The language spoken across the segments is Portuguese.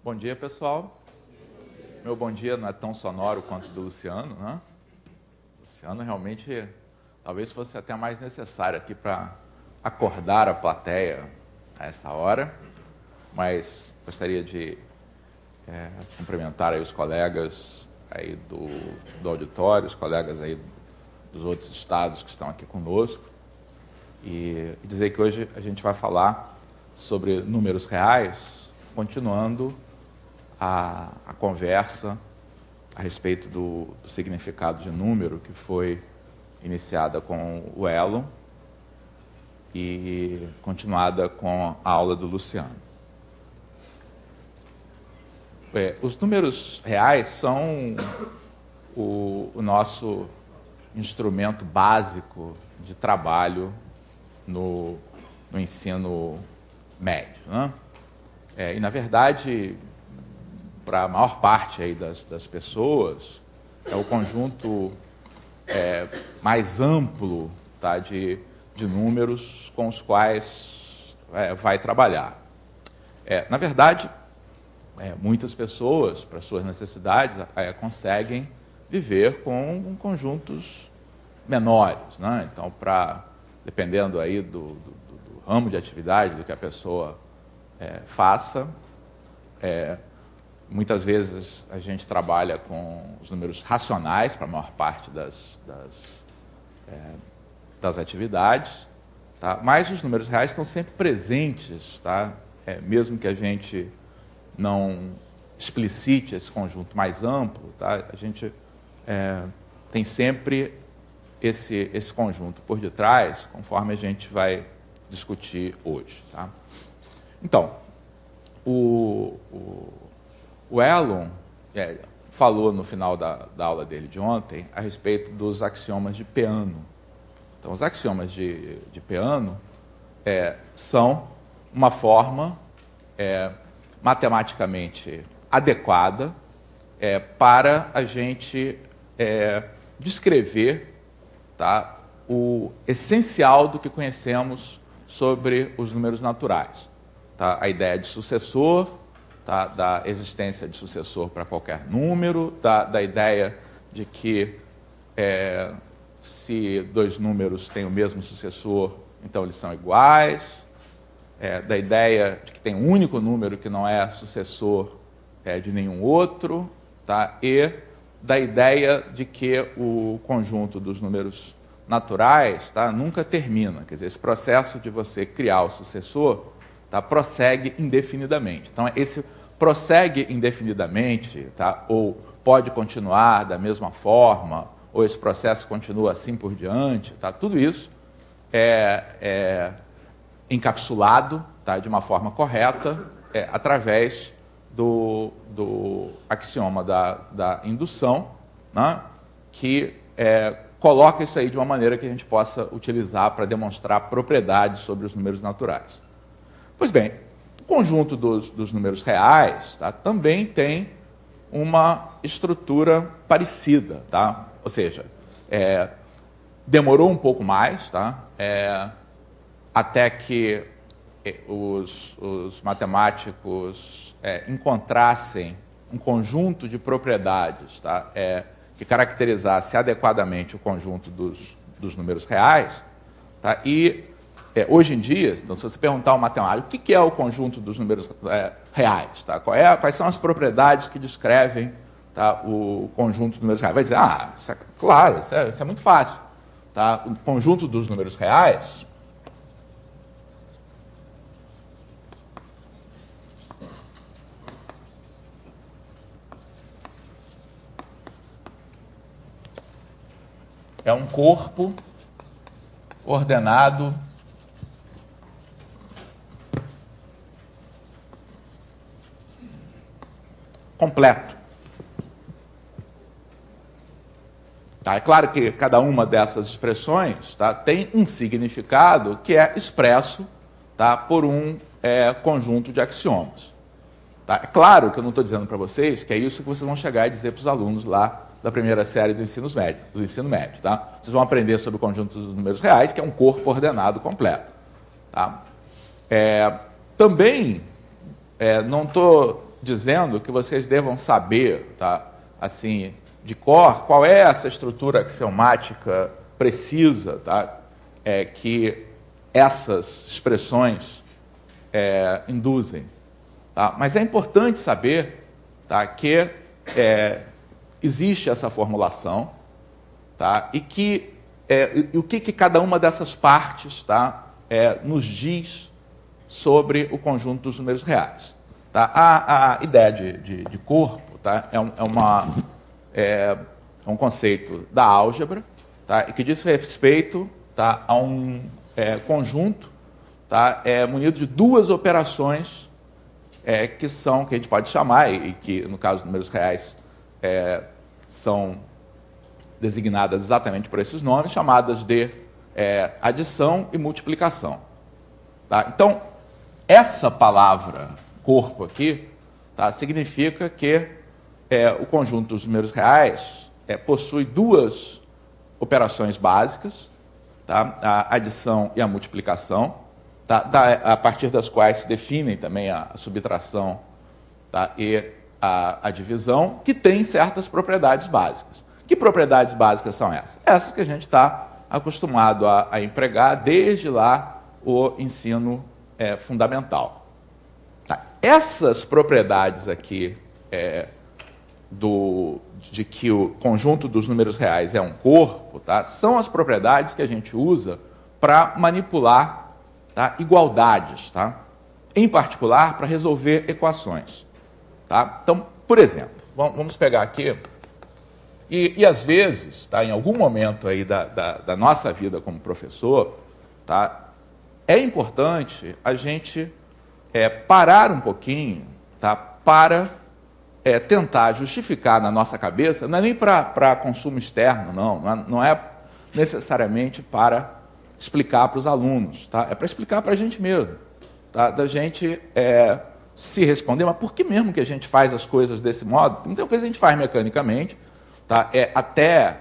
Bom dia, pessoal. Meu bom dia não é tão sonoro quanto o do Luciano, né? O Luciano realmente talvez fosse até mais necessário aqui para acordar a plateia a essa hora, mas gostaria de cumprimentar aí os colegas aí do auditório, os colegas aí dos outros estados que estão aqui conosco, e dizer que hoje a gente vai falar sobre números reais, continuando a conversa a respeito do significado de número que foi iniciada com o Elon e continuada com a aula do Luciano. Os números reais são o nosso instrumento básico de trabalho no ensino médio, né? E, na verdade, para a maior parte aí das pessoas, é o conjunto mais amplo, tá, de números com os quais vai trabalhar. Na verdade, muitas pessoas, para suas necessidades, conseguem viver com conjuntos menores, né? Então, dependendo aí do ramo de atividade do que a pessoa faça, muitas vezes a gente trabalha com os números racionais para a maior parte das atividades, tá? Mas os números reais estão sempre presentes, tá? Mesmo que a gente não explicite esse conjunto mais amplo, tá? A gente tem sempre esse conjunto por detrás, conforme a gente vai discutir hoje, tá? Então, o Elon falou no final da aula dele de ontem a respeito dos axiomas de Peano. Então, os axiomas de Peano são uma forma matematicamente adequada para a gente descrever, tá, o essencial do que conhecemos sobre os números naturais. Tá? A ideia de sucessor, tá, da existência de sucessor para qualquer número, da ideia de que se dois números têm o mesmo sucessor, então eles são iguais, da ideia de que tem um único número que não é sucessor de nenhum outro, tá? E da ideia de que o conjunto dos números naturais, tá, nunca termina. Quer dizer, esse processo de você criar o sucessor, tá, prossegue indefinidamente. Então, esse prossegue indefinidamente, tá, ou pode continuar da mesma forma, ou esse processo continua assim por diante, tá, tudo isso é encapsulado, tá, de uma forma correta através do axioma da indução, né, que coloca isso aí de uma maneira que a gente possa utilizar para demonstrar propriedades sobre os números naturais. Pois bem, o conjunto dos números reais, tá, também tem uma estrutura parecida, tá? Ou seja, demorou um pouco mais, tá, até que os matemáticos encontrassem um conjunto de propriedades, tá, que caracterizasse adequadamente o conjunto dos números reais, tá? E hoje em dia, então, se você perguntar ao matemático o que é o conjunto dos números reais, tá? Quais são as propriedades que descrevem, tá, o conjunto dos números reais? Vai dizer, isso é claro, isso é muito fácil. Tá? O conjunto dos números reais é um corpo ordenado completo. Tá? É claro que cada uma dessas expressões, tá, tem um significado que é expresso, tá, por um conjunto de axiomas. Tá? É claro que eu não estou dizendo para vocês que é isso que vocês vão chegar e dizer para os alunos lá da primeira série do ensino médio. Tá? Vocês vão aprender sobre o conjunto dos números reais, que é um corpo ordenado completo. Tá? Também não estou dizendo que vocês devam saber, tá, assim, de cor, qual é essa estrutura axiomática precisa, tá, que essas expressões induzem. Tá? Mas é importante saber, tá, que existe essa formulação, tá, e que o que cada uma dessas partes, tá, nos diz sobre o conjunto dos números reais. Tá? A ideia de corpo, tá, é um conceito da álgebra, tá, e que diz respeito, tá, a um conjunto, tá, munido de duas operações que a gente pode chamar, e que, no caso dos números reais, são designadas exatamente por esses nomes, chamadas de adição e multiplicação. Tá? Então, essa palavra corpo aqui, tá, significa que o conjunto dos números reais possui duas operações básicas, tá, a adição e a multiplicação, tá, a partir das quais se definem também a subtração, tá, e a divisão, que tem certas propriedades básicas. Que propriedades básicas são essas? Essas que a gente está acostumado a empregar desde lá o ensino fundamental. Tá. Essas propriedades aqui de que o conjunto dos números reais é um corpo, tá, são as propriedades que a gente usa para manipular, tá, igualdades, tá, em particular para resolver equações. Tá? Então, por exemplo, vamos pegar aqui, e às vezes, tá, em algum momento aí da nossa vida como professor, tá, é importante a gente parar um pouquinho, tá, para tentar justificar na nossa cabeça, não é nem para consumo externo, não é necessariamente para explicar para os alunos, tá? É para explicar para a gente mesmo, tá? Da gente se responder, mas por que mesmo que a gente faz as coisas desse modo? Muita coisa a gente faz mecanicamente, tá? Até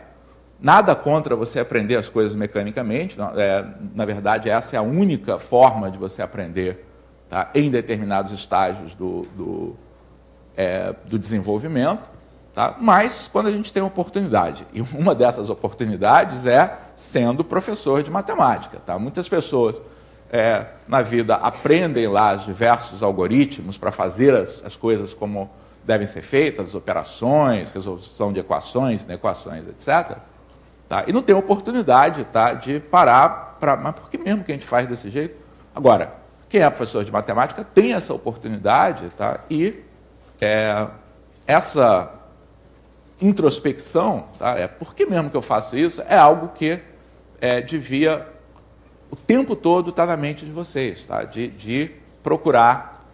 nada contra você aprender as coisas mecanicamente, na verdade essa é a única forma de você aprender, tá, em determinados estágios do desenvolvimento, tá? Mas quando a gente tem oportunidade, e uma dessas oportunidades é sendo professor de matemática. Tá? Muitas pessoas na vida aprendem lá os diversos algoritmos para fazer as coisas como devem ser feitas, as operações, resolução de equações, etc. Tá? E não tem oportunidade, tá, de parar para... Mas por que mesmo que a gente faz desse jeito? Agora, quem é professor de matemática tem essa oportunidade, tá? E essa introspecção, tá, por que mesmo que eu faço isso, é algo que devia o tempo todo estar na mente de vocês, tá? De procurar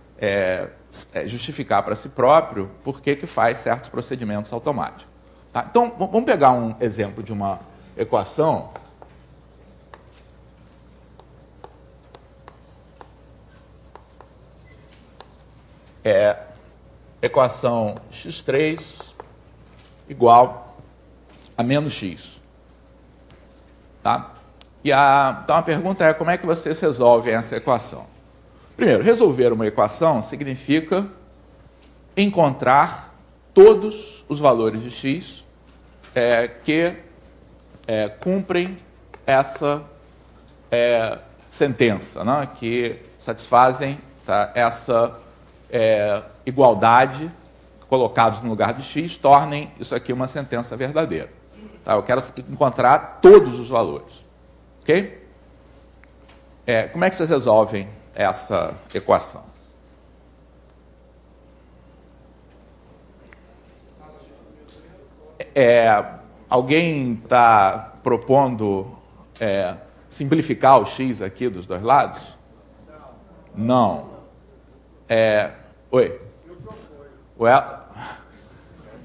justificar para si próprio por que faz certos procedimentos automáticos. Tá? Então, vamos pegar um exemplo de uma equação. Equação x3 igual a menos x. Tá? Então a pergunta é, como é que vocês resolvem essa equação? Primeiro, resolver uma equação significa encontrar todos os valores de x que cumprem essa sentença, né? Que satisfazem, tá, essa igualdade, colocados no lugar de x, tornem isso aqui uma sentença verdadeira. Tá? Eu quero encontrar todos os valores. Ok? Como é que vocês resolvem essa equação? Alguém está propondo simplificar o x aqui dos dois lados? Não. Oi?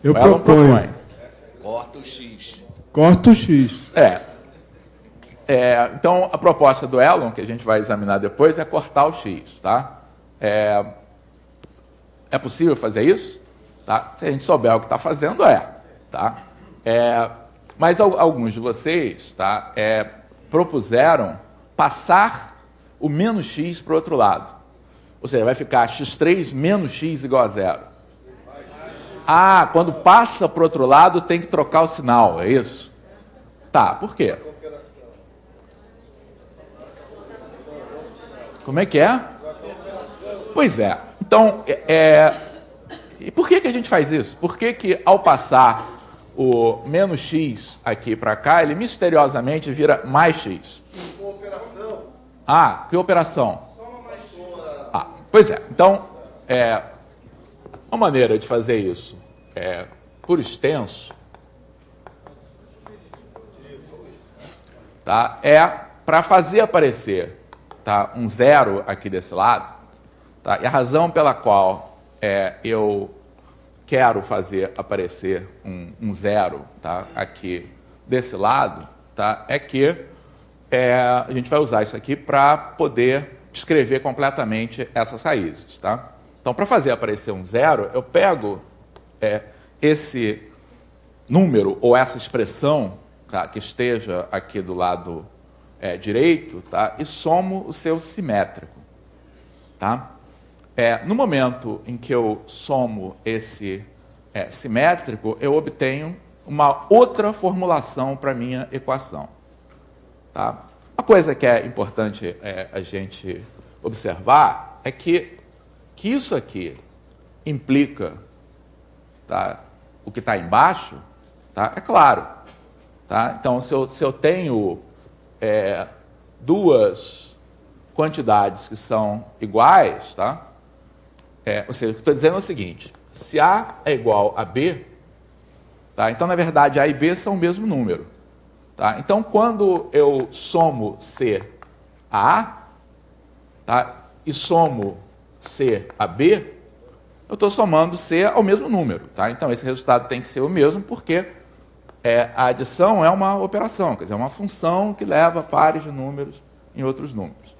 Eu proponho. Corta o x. Corta o x. Então, a proposta do Elon, que a gente vai examinar depois, é cortar o x. Tá? É possível fazer isso? Tá? Se a gente souber o que está fazendo, tá? Mas alguns de vocês, tá, propuseram passar o menos x para o outro lado. Ou seja, vai ficar x3 menos x igual a zero. Ah, quando passa para o outro lado tem que trocar o sinal, é isso? Tá, por quê? Como é que é? Pois é. Então, e por que a gente faz isso? Por que ao passar o menos x aqui para cá, ele misteriosamente vira mais x? Ah, que operação? Ah, pois é. Então, uma maneira de fazer isso por extenso, tá, é para fazer aparecer, tá, um zero aqui desse lado, tá, e a razão pela qual eu quero fazer aparecer um zero, tá, aqui desse lado, tá, é que a gente vai usar isso aqui para poder descrever completamente essas raízes. Tá? Então, para fazer aparecer um zero, eu pego esse número ou essa expressão, tá, que esteja aqui do lado direito, tá, e somo o seu simétrico. Tá? No momento em que eu somo esse simétrico, eu obtenho uma outra formulação para a minha equação. Tá? Uma coisa que é importante a gente observar é que isso aqui implica, tá, o que está embaixo, tá, é claro. Tá? Então, se eu tenho duas quantidades que são iguais, tá? Ou seja, o que eu estou dizendo é o seguinte: se A é igual a B, tá? Então, na verdade, A e B são o mesmo número. Tá? Então, quando eu somo C a A, tá, e somo C a B, eu estou somando C ao mesmo número. Tá? Então, esse resultado tem que ser o mesmo, porque a adição é uma operação, quer dizer, é uma função que leva pares de números em outros números.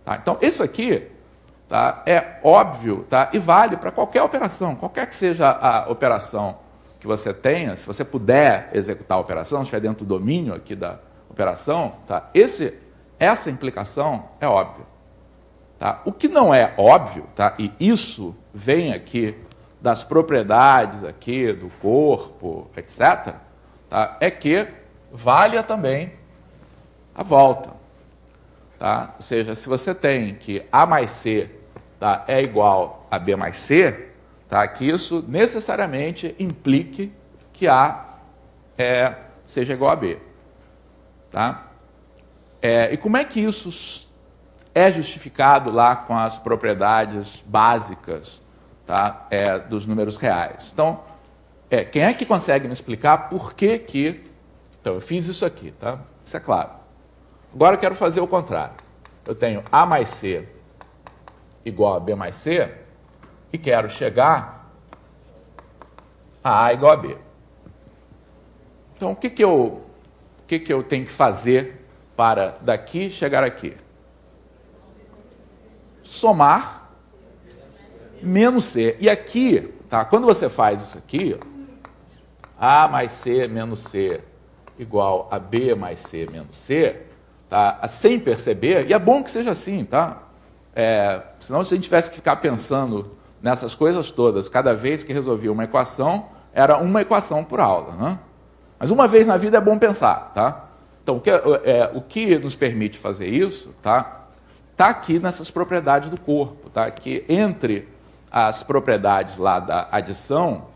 Tá? Então, isso aqui, tá, é óbvio, tá, e vale para qualquer operação, qualquer que seja a operação que você tenha. Se você puder executar a operação, se estiver dentro do domínio aqui da operação, tá, essa implicação é óbvia. Tá? O que não é óbvio, tá, e isso vem aqui das propriedades aqui do corpo, etc., tá, é que valha também a volta. Tá? Ou seja, se você tem que A mais C, tá, é igual a B mais C, tá, que isso necessariamente implique que A seja igual a B. Tá? E como é que isso é justificado lá com as propriedades básicas, tá, dos números reais? Então, quem é que consegue me explicar por que que... Então, eu fiz isso aqui, tá? Isso é claro. Agora eu quero fazer o contrário. Eu tenho A mais C igual a B mais C e quero chegar a A igual a B. Então, o que eu tenho que fazer para daqui chegar aqui? Somar menos C. E aqui, tá, quando você faz isso aqui, A mais C menos C igual a B mais C menos C, tá, sem perceber, e é bom que seja assim, tá? Senão, se a gente tivesse que ficar pensando nessas coisas todas, cada vez que resolvia uma equação, era uma equação por aula. Né? Mas uma vez na vida é bom pensar. Tá? Então, o que nos permite fazer isso tá aqui nessas propriedades do corpo. Tá? Que entre as propriedades lá da adição,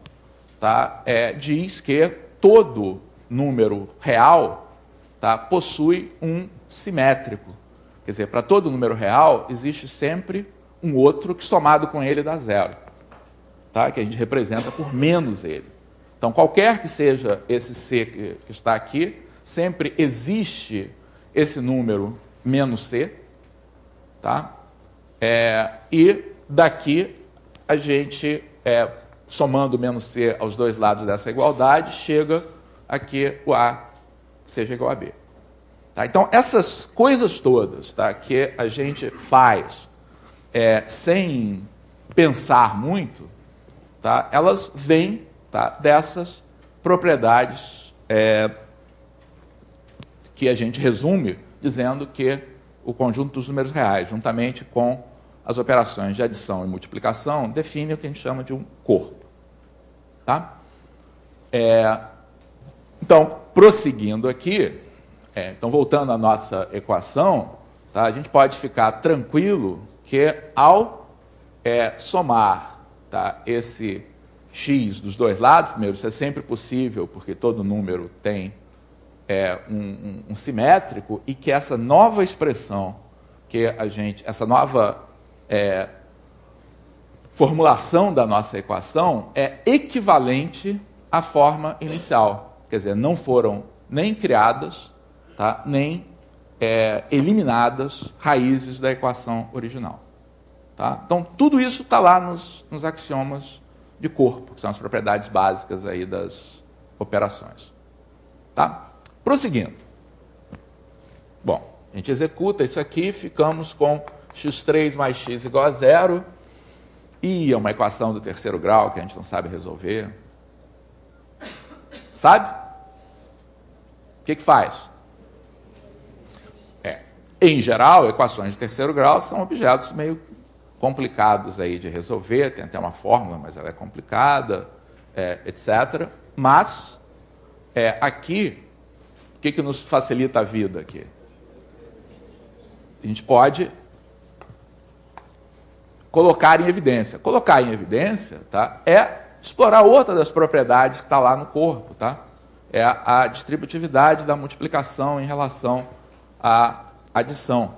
tá, diz que todo número real, tá, possui um simétrico. Quer dizer, para todo número real, existe sempre um outro que somado com ele dá zero, tá? Que a gente representa por menos ele. Então, qualquer que seja esse C que está aqui, sempre existe esse número menos C. Tá? E daqui, a gente, somando menos C aos dois lados dessa igualdade, chega aqui o A seja igual a B. Tá? Então, essas coisas todas, tá, que a gente faz sem pensar muito, tá, elas vêm, tá, dessas propriedades que a gente resume dizendo que o conjunto dos números reais, juntamente com as operações de adição e multiplicação, define o que a gente chama de um corpo. Tá? Então, prosseguindo aqui, então voltando à nossa equação, tá, a gente pode ficar tranquilo que ao somar, tá, esse x dos dois lados, primeiro, isso é sempre possível, porque todo número tem um simétrico, e que essa nova expressão, essa nova formulação da nossa equação é equivalente à forma inicial. Quer dizer, não foram nem criadas, tá, nem eliminadas raízes da equação original. Tá? Então, tudo isso está lá nos axiomas de corpo, que são as propriedades básicas aí das operações. Tá? Prosseguindo. Bom, a gente executa isso aqui, ficamos com x3 mais x igual a zero, e é uma equação do terceiro grau que a gente não sabe resolver. Sabe? O que faz? Em geral, equações de terceiro grau são objetos meio complicados aí de resolver, tem até uma fórmula, mas ela é complicada, etc. Mas, aqui, o que nos facilita a vida aqui? A gente pode colocar em evidência. Colocar em evidência, tá, é explorar outra das propriedades que está lá no corpo. Tá? É a distributividade da multiplicação em relação à adição.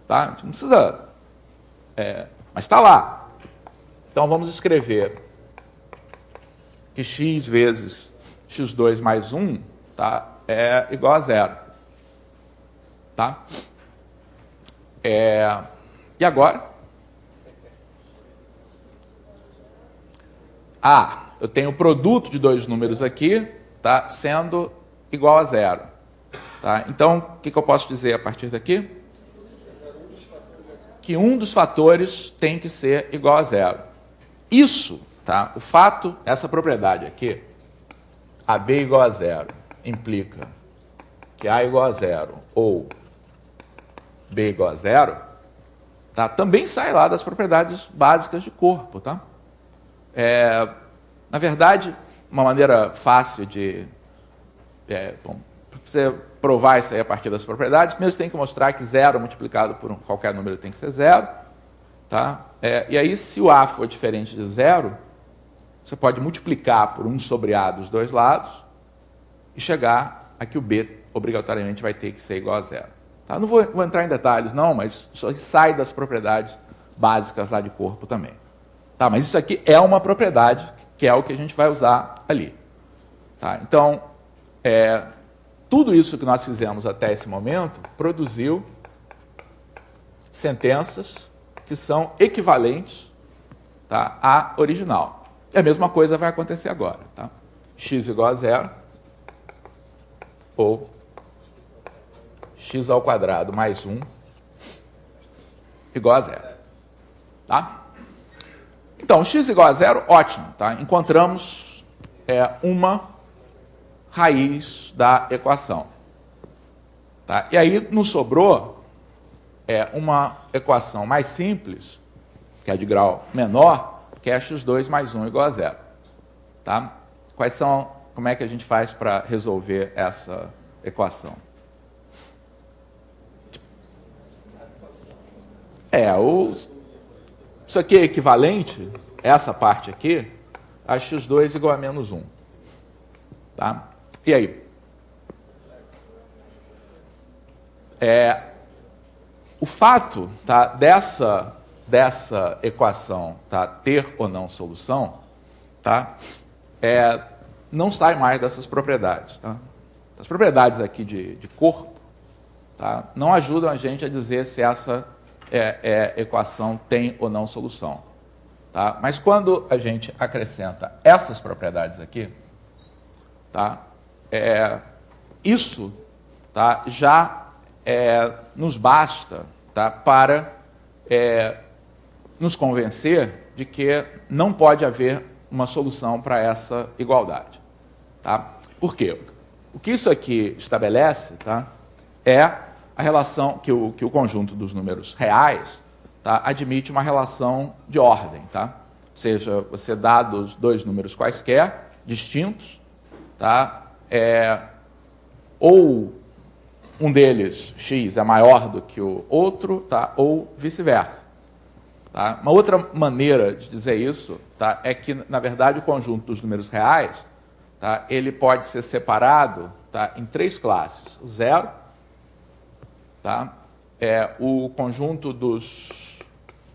Tá? A gente não precisa... mas está lá. Então, vamos escrever que x vezes x2 mais 1, tá, é igual a zero. Tá? E agora? Eu tenho o produto de dois números aqui, tá, sendo igual a zero. Tá? Então, o que eu posso dizer a partir daqui? Que um dos fatores tem que ser igual a zero. Isso, tá, o fato, essa propriedade aqui, AB igual a zero, implica que A igual a zero ou B igual a zero, tá, também sai lá das propriedades básicas de corpo. Tá? Na verdade, uma maneira fácil de você provar isso aí a partir das propriedades, primeiro você tem que mostrar que zero multiplicado por qualquer número tem que ser zero. Tá? E aí, se o A for diferente de zero, você pode multiplicar por 1 sobre A dos dois lados e chegar a que o B obrigatoriamente vai ter que ser igual a zero. Tá? Não vou entrar em detalhes, não, mas isso sai das propriedades básicas lá de corpo também. Tá? Mas isso aqui é uma propriedade que é o que a gente vai usar ali. Tá? Então, tudo isso que nós fizemos até esse momento produziu sentenças que são equivalentes, tá, à original. E a mesma coisa vai acontecer agora. Tá? X igual a zero ou x ao quadrado mais 1 igual a zero. Tá? Então, x igual a zero, ótimo. Tá? Encontramos uma raiz da equação. Tá? E aí nos sobrou uma equação mais simples, que é de grau menor, que é x2 mais 1 igual a zero. Tá? Como é que a gente faz para resolver essa equação? Isso aqui é equivalente, essa parte aqui, a x2 igual a menos 1. Tá? E aí? O fato, tá, dessa equação, tá, ter ou não solução, tá, não sai mais dessas propriedades. Tá? As propriedades aqui de corpo, tá, não ajudam a gente a dizer se essa equação tem ou não solução. Tá? Mas quando a gente acrescenta essas propriedades aqui, tá, isso, tá, já nos basta, tá, para nos convencer de que não pode haver uma solução para essa igualdade. Tá? Por quê? O que isso aqui estabelece, tá, é a relação que o conjunto dos números reais, tá, admite uma relação de ordem. Tá? seja, você dá dois números quaisquer, distintos, tá? Ou um deles, x, é maior do que o outro, tá? Ou vice-versa. Tá? Uma outra maneira de dizer isso, tá? É que, na verdade, o conjunto dos números reais, tá? Ele pode ser separado, tá? Em três classes. O zero, tá? O conjunto dos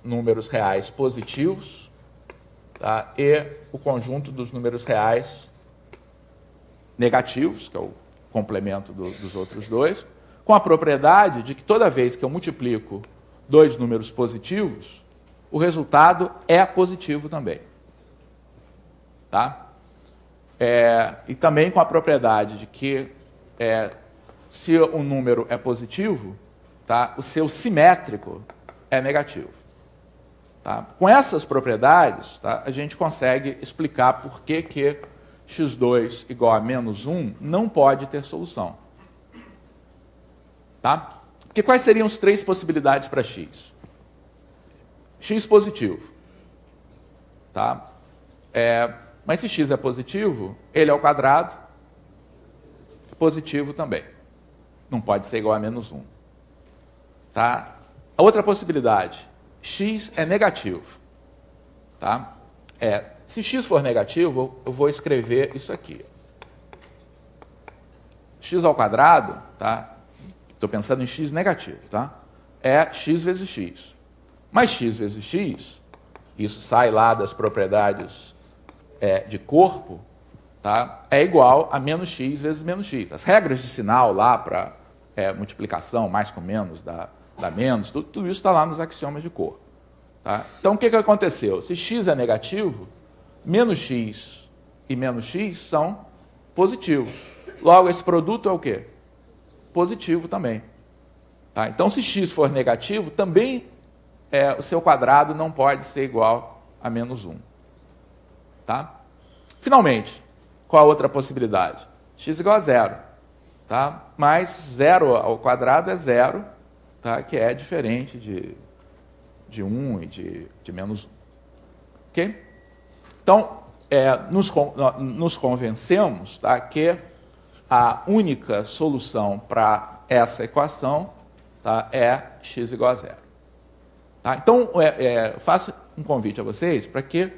números reais positivos, tá? E o conjunto dos números reais negativos, que é o complemento dos outros dois, com a propriedade de que toda vez que eu multiplico dois números positivos, o resultado é positivo também. Tá? E também com a propriedade de que se um número é positivo, tá, o seu simétrico é negativo. Tá? Com essas propriedades, tá, a gente consegue explicar por que x2 igual a menos 1 não pode ter solução. Tá? Porque quais seriam as três possibilidades para x? X positivo. Tá? Mas se x é positivo, ele ao quadrado é positivo também. Não pode ser igual a menos 1. Tá? A outra possibilidade, x é negativo. Tá? Se x for negativo, eu vou escrever isso aqui. X ao quadrado, tá? Estou pensando em x negativo, tá? É x vezes x. Mas x vezes x, isso sai lá das propriedades de corpo, tá? É igual a menos x vezes menos x. As regras de sinal lá para multiplicação, mais com menos, dá menos, tudo isso está lá nos axiomas de corpo. Tá? Então, o que aconteceu? Se x é negativo, menos x e menos x são positivos. Logo, esse produto é o quê? Positivo também. Tá? Então, se x for negativo, também o seu quadrado não pode ser igual a menos 1. Tá? Finalmente, qual a outra possibilidade? X igual a zero. Tá? Mas zero ao quadrado é zero, tá? Que é diferente de 1 e de menos 1. Ok? Então, nos convencemos, tá, que a única solução para essa equação, tá, é x igual a zero. Tá? Então, faço um convite a vocês para que,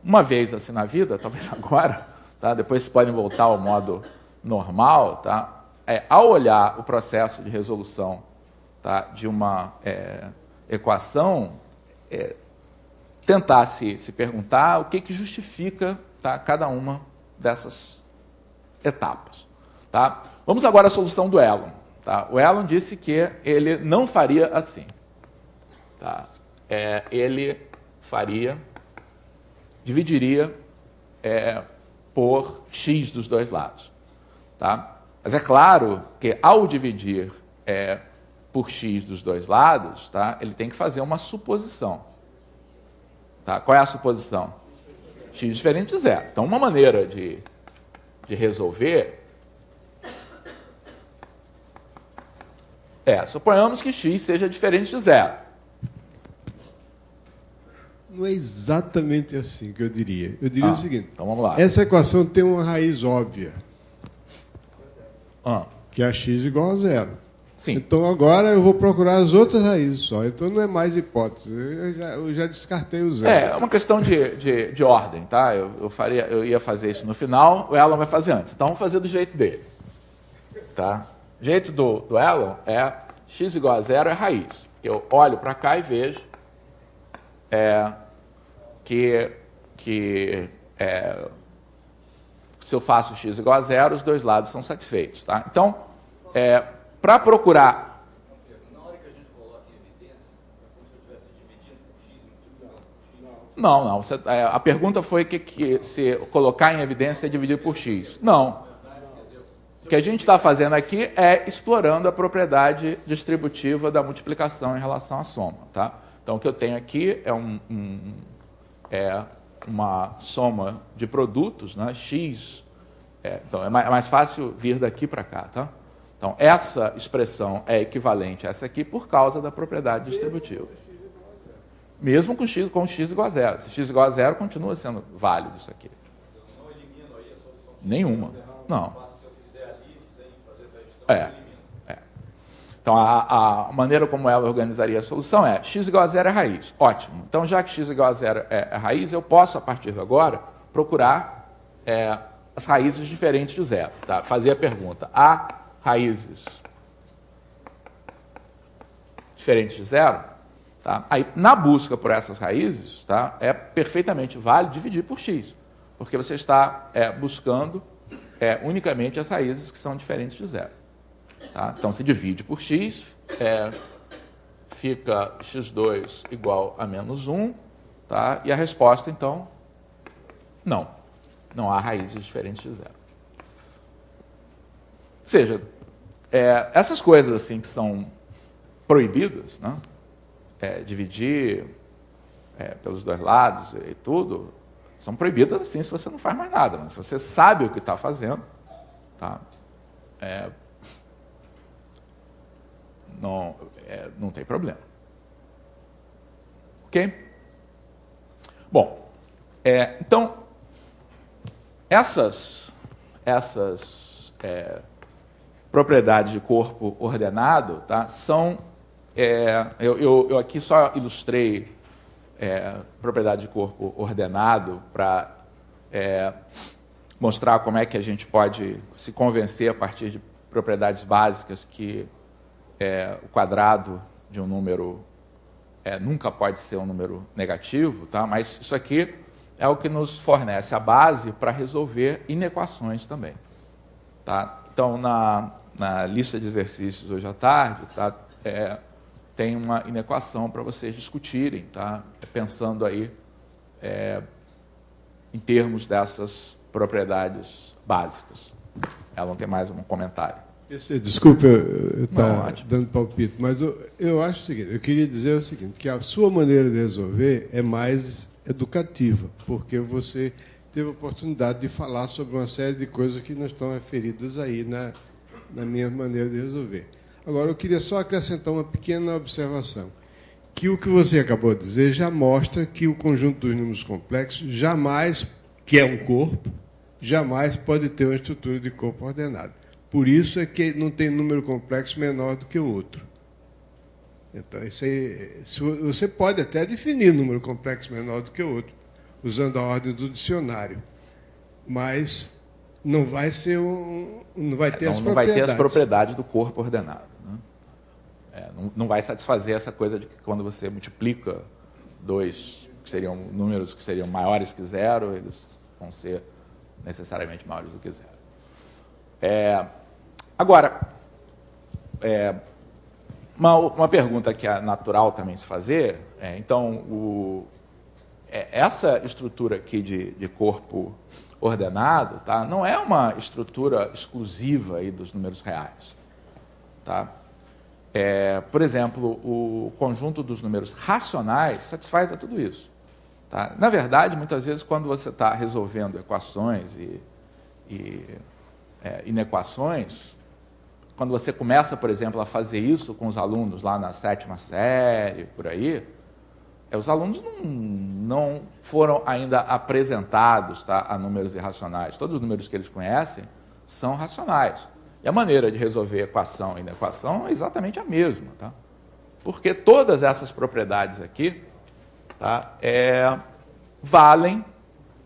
uma vez assim na vida, talvez agora, tá, depois vocês podem voltar ao modo normal, tá, ao olhar o processo de resolução, tá, de uma equação, tentar se perguntar o que justifica, tá, cada uma dessas etapas. Tá? Vamos agora à solução do Elon. Tá? O Elon disse que ele não faria assim. Tá? Ele dividiria por x dos dois lados. Tá? Mas é claro que ao dividir por x dos dois lados, tá, ele tem que fazer uma suposição. Tá? Qual é a suposição? X diferente de zero. Então, uma maneira de resolver suponhamos que x seja diferente de zero. Não é exatamente assim que eu diria. Eu diria o seguinte. Então, vamos lá. Essa equação tem uma raiz óbvia, que é x igual a zero. Sim. Então, agora eu vou procurar as outras raízes só. Então, não é mais hipótese. Eu já descartei o zero. É uma questão de ordem, tá? Eu ia fazer isso no final, o Elon vai fazer antes. Então, vamos fazer do jeito dele. Tá? O jeito do Elon é x igual a zero é raiz. Eu olho para cá e vejo que se eu faço x igual a zero, os dois lados são satisfeitos. Tá? Então, para procurar... Na hora que a gente coloca em evidência, é como se eu estivesse dividindo por x, multiplicando por x. Não. A pergunta foi que se colocar em evidência é dividir por x. Não. O que a gente está fazendo aqui é explorando a propriedade distributiva da multiplicação em relação à soma. Tá? Então, o que eu tenho aqui é uma soma de produtos, né? X. Então, é mais fácil vir daqui para cá. Tá? Então, essa expressão é equivalente a essa aqui por causa da propriedade distributiva. Mesmo com x igual a zero. Se x igual a zero, continua sendo válido isso aqui. Eu não elimino aí a solução. Nenhuma. Não. Se eu fizer ali, sem fazer essa gestão, eu elimino. Então, a maneira como ela organizaria a solução é x igual a zero é raiz. Ótimo. Então, já que x igual a zero é raiz, eu posso, a partir de agora, procurar as raízes diferentes de zero. Tá? Fazer a pergunta, há raízes diferentes de zero? Tá? Aí, na busca por essas raízes, tá, é perfeitamente válido dividir por x, porque você está buscando unicamente as raízes que são diferentes de zero. Tá? Então, se divide por x, fica x2 igual a menos 1, tá? E a resposta, então, não. Não há raízes diferentes de zero. Ou seja, essas coisas assim que são proibidas, né? Dividir pelos dois lados e tudo, são proibidas assim se você não faz mais nada. Mas se você sabe o que está fazendo, tá? Não tem problema. Ok? Bom, então, essas propriedades de corpo ordenado, tá, são... eu aqui só ilustrei propriedade de corpo ordenado para mostrar como é que a gente pode se convencer a partir de propriedades básicas que o quadrado de um número nunca pode ser um número negativo, tá? Mas isso aqui é o que nos fornece a base para resolver inequações também. Tá? Então, na lista de exercícios hoje à tarde, tá? Tem uma inequação para vocês discutirem, tá? Pensando aí em termos dessas propriedades básicas. Ela não tem mais um comentário. Desculpa eu estar dando palpite, mas eu acho o seguinte, eu queria dizer o seguinte, que a sua maneira de resolver é mais educativa, porque você teve a oportunidade de falar sobre uma série de coisas que não estão referidas aí na minha maneira de resolver. Agora, eu queria só acrescentar uma pequena observação, que o que você acabou de dizer já mostra que o conjunto dos números complexos jamais, que é um corpo, jamais pode ter uma estrutura de corpo ordenado. Por isso é que não tem número complexo menor do que o outro. Então, você pode até definir número complexo menor do que o outro, usando a ordem do dicionário, mas não vai ser não vai ter as propriedades. Não vai ter as propriedades do corpo ordenado. Né? Não vai satisfazer essa coisa de que quando você multiplica dois, que seriam números que seriam maiores que zero, eles vão ser necessariamente maiores do que zero. Agora, uma pergunta que é natural também se fazer, então, essa estrutura aqui de corpo ordenado, tá, não é uma estrutura exclusiva aí dos números reais. Tá? Por exemplo, o conjunto dos números racionais satisfaz a tudo isso. Tá? Na verdade, muitas vezes, quando você está resolvendo equações e inequações, quando você começa, por exemplo, a fazer isso com os alunos lá na 7ª série, por aí, os alunos não foram ainda apresentados, tá, a números irracionais. Todos os números que eles conhecem são racionais. E a maneira de resolver equação e inequação é exatamente a mesma. Tá? Porque todas essas propriedades aqui, tá, valem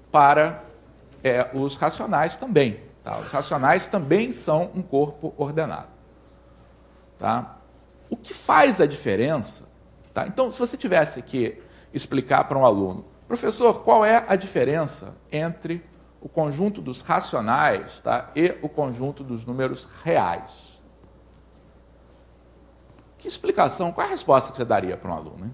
para os racionais também. Tá? Os racionais também são um corpo ordenado. Tá? O que faz a diferença? Tá? Então, se você tivesse que explicar para um aluno, professor, qual é a diferença entre o conjunto dos racionais, tá, e o conjunto dos números reais? Que explicação, qual é a resposta que você daria para um aluno? Hein?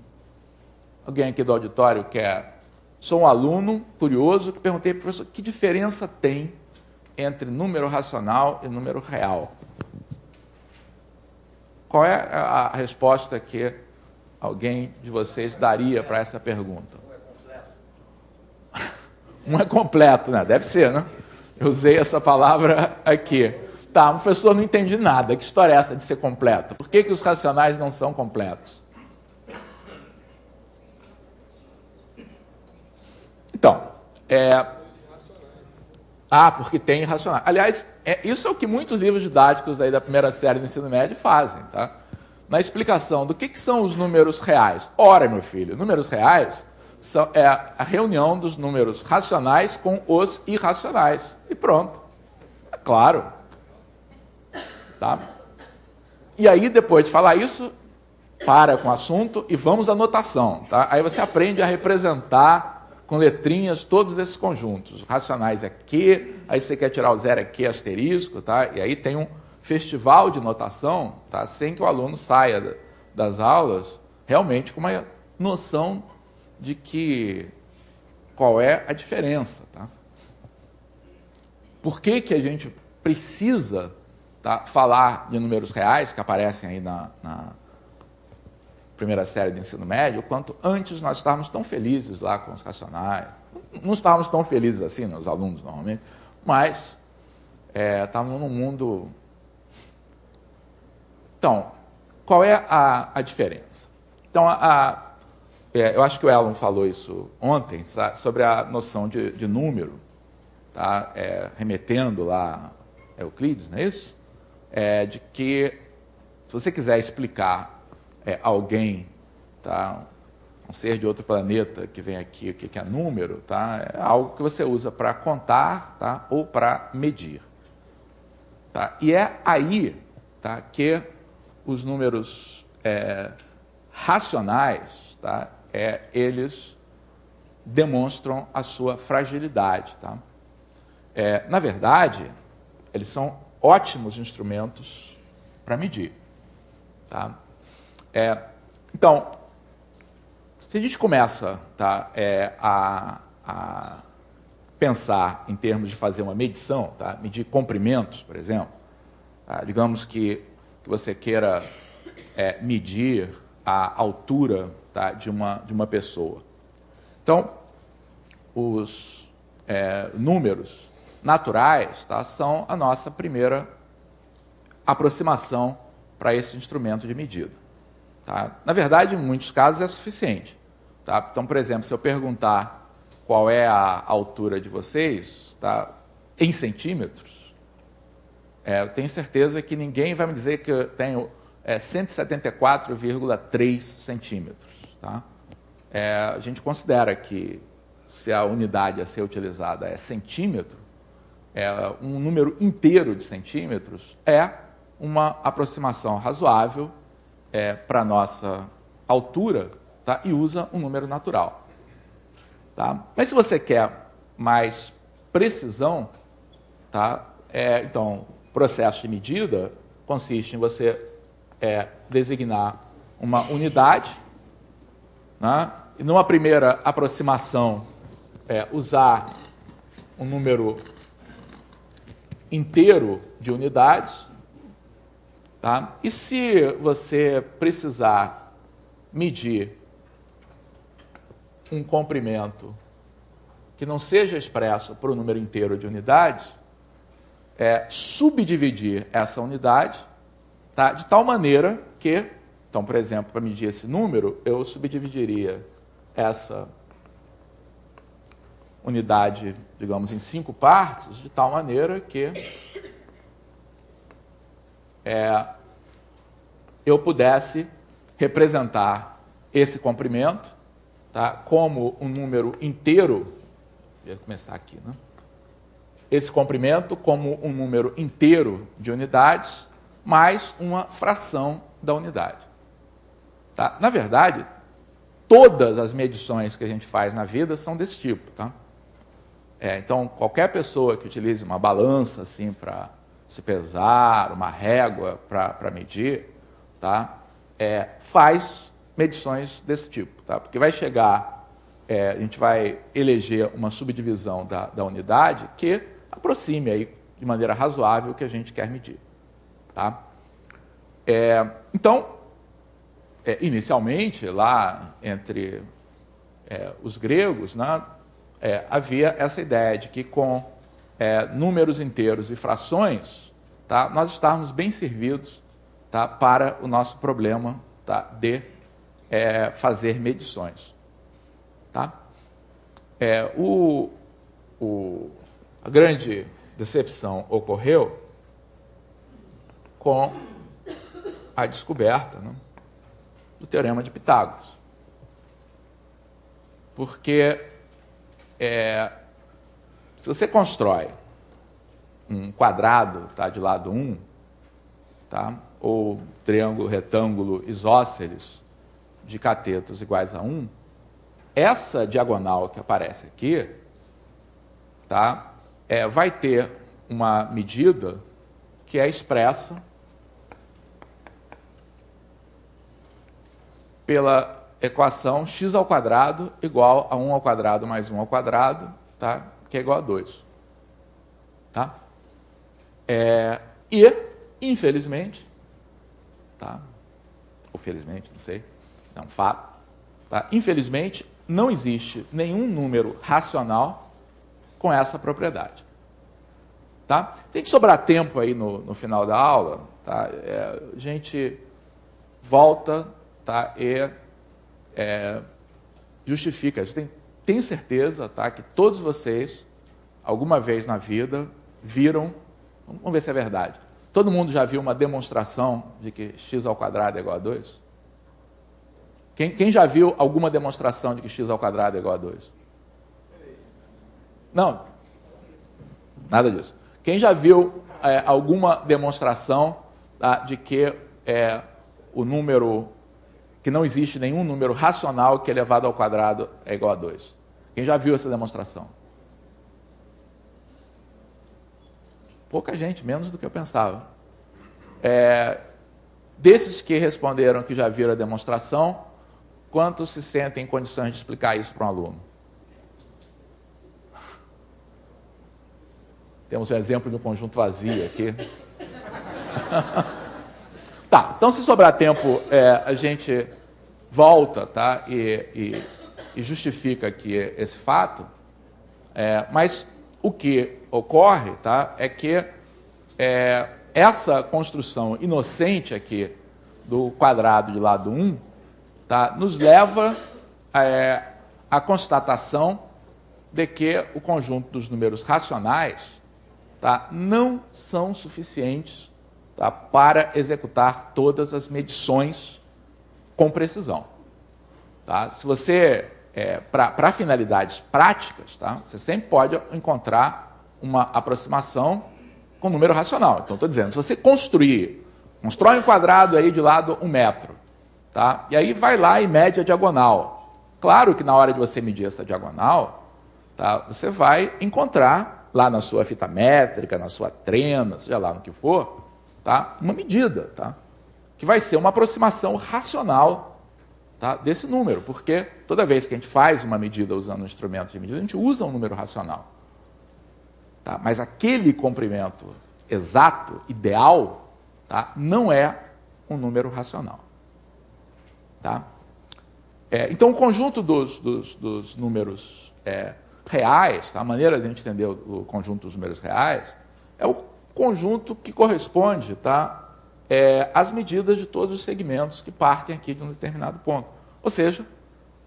Alguém aqui do auditório quer... Sou um aluno curioso que perguntei, professor, que diferença tem entre número racional e número real? Qual é a resposta que alguém de vocês daria para essa pergunta? Um é completo, né? Deve ser, né? Eu usei essa palavra aqui. Tá, professor, não entendi nada. Que história é essa de ser completo? Por que os racionais não são completos? Então, porque tem irracionais. Aliás, isso é o que muitos livros didáticos aí da primeira série do ensino médio fazem, tá? Na explicação do que são os números reais. Ora, meu filho, números reais é a reunião dos números racionais com os irracionais. E pronto. É claro. Tá? E aí, depois de falar isso, para com o assunto e vamos à notação. Tá? Aí você aprende a representar com letrinhas todos esses conjuntos. Racionais é Q, aí você quer tirar o zero é Q asterisco, tá? E aí tem um festival de notação, tá? Sem que o aluno saia das aulas realmente com uma noção de qual é a diferença. Tá? Por que a gente precisa, tá, falar de números reais, que aparecem aí na primeira série do ensino médio, quanto antes nós estávamos tão felizes lá com os racionais. Não estávamos tão felizes assim, né, os alunos normalmente, mas estávamos num mundo... Então, qual é a diferença? Então, eu acho que o Elon falou isso ontem, sabe, sobre a noção de número, tá? Remetendo lá a Euclides, não é isso? De que, se você quiser explicar alguém, tá, um ser de outro planeta que vem aqui, o que é número, tá? É algo que você usa para contar, tá, ou para medir. Tá? E é aí, tá, que os números racionais, tá, eles demonstram a sua fragilidade. Tá? Na verdade, eles são ótimos instrumentos para medir. Tá? Então, se a gente começa, tá, a pensar em termos de fazer uma medição, tá, medir comprimentos, por exemplo, tá, digamos que você queira medir a altura, tá, de uma pessoa. Então, os números naturais, tá, são a nossa primeira aproximação para esse instrumento de medida. Tá? Na verdade, em muitos casos é suficiente. Tá? Então, por exemplo, se eu perguntar qual é a altura de vocês, tá, em centímetros, eu tenho certeza que ninguém vai me dizer que eu tenho 174,3 centímetros. Tá? A gente considera que, se a unidade a ser utilizada é centímetro, um número inteiro de centímetros é uma aproximação razoável para a nossa altura, tá? E usa um número natural. Tá? Mas se você quer mais precisão, tá? Então, o processo de medida consiste em você designar uma unidade, né? E numa primeira aproximação usar um número inteiro de unidades. Tá? E se você precisar medir um comprimento que não seja expresso por um número inteiro de unidades, subdividir essa unidade, tá, de tal maneira que, então, por exemplo, para medir esse número, eu subdividiria essa unidade, digamos, em 5 partes, de tal maneira que eu pudesse representar esse comprimento, tá, como um número inteiro, vou começar aqui, né? Esse comprimento como um número inteiro de unidades, mais uma fração da unidade. Tá? Na verdade, todas as medições que a gente faz na vida são desse tipo. Tá? Então, qualquer pessoa que utilize uma balança assim, para se pesar, uma régua para medir, tá? Faz medições desse tipo. Tá? Porque vai chegar, a gente vai eleger uma subdivisão da unidade que aproxime aí, de maneira razoável o que a gente quer medir. Tá? Então, inicialmente, lá entre os gregos, né, havia essa ideia de que com números inteiros e frações, tá, nós estávamos bem servidos, tá, para o nosso problema, tá, de fazer medições. Tá? a grande decepção ocorreu com a descoberta, né, do Teorema de Pitágoras. Porque se você constrói um quadrado, tá, de lado 1, tá, ou triângulo, retângulo, isósceles de catetos iguais a 1, essa diagonal que aparece aqui, tá, vai ter uma medida que é expressa pela equação x² igual a 1² mais 1², tá, que é igual a 2. Tá? E, infelizmente, tá, ou felizmente, não sei, é um fato, tá, infelizmente, não existe nenhum número racional com essa propriedade. Tá? Tem que sobrar tempo aí no final da aula, tá? A gente volta, tá, e justifica isso. Tenho certeza, tá, que todos vocês, alguma vez na vida, viram, vamos ver se é verdade, todo mundo já viu uma demonstração de que x² é igual a 2? Quem já viu alguma demonstração de que x² é igual a 2? Não, nada disso. Quem já viu alguma demonstração, tá, de que o número, que não existe nenhum número racional que elevado ao quadrado é igual a 2? Quem já viu essa demonstração? Pouca gente, menos do que eu pensava. Desses que responderam que já viram a demonstração, quantos se sentem em condições de explicar isso para um aluno? Temos um exemplo de um conjunto vazio aqui. Tá, então se sobrar tempo, a gente volta, tá, e justifica aqui esse fato, mas o que ocorre, tá, é que essa construção inocente aqui do quadrado de lado 1, tá, nos leva à constatação de que o conjunto dos números racionais, tá, não são suficientes, tá, para executar todas as medições com precisão. Tá? Se você, para finalidades práticas, tá, você sempre pode encontrar uma aproximação com número racional. Então, estou dizendo, se você constrói um quadrado aí de lado 1 metro, tá, e aí vai lá e mede a diagonal. Claro que na hora de você medir essa diagonal, tá, você vai encontrar lá na sua fita métrica, na sua trena, seja lá no que for, tá, uma medida, tá, que vai ser uma aproximação racional, tá, desse número, porque toda vez que a gente faz uma medida usando um instrumento de medida, a gente usa um número racional. Tá, mas aquele comprimento exato, ideal, tá, não é um número racional. Tá? Então, o conjunto dos números reais, tá, a maneira de a gente entender o conjunto dos números reais, é o conjunto que corresponde, tá, às medidas de todos os segmentos que partem aqui de um determinado ponto. Ou seja,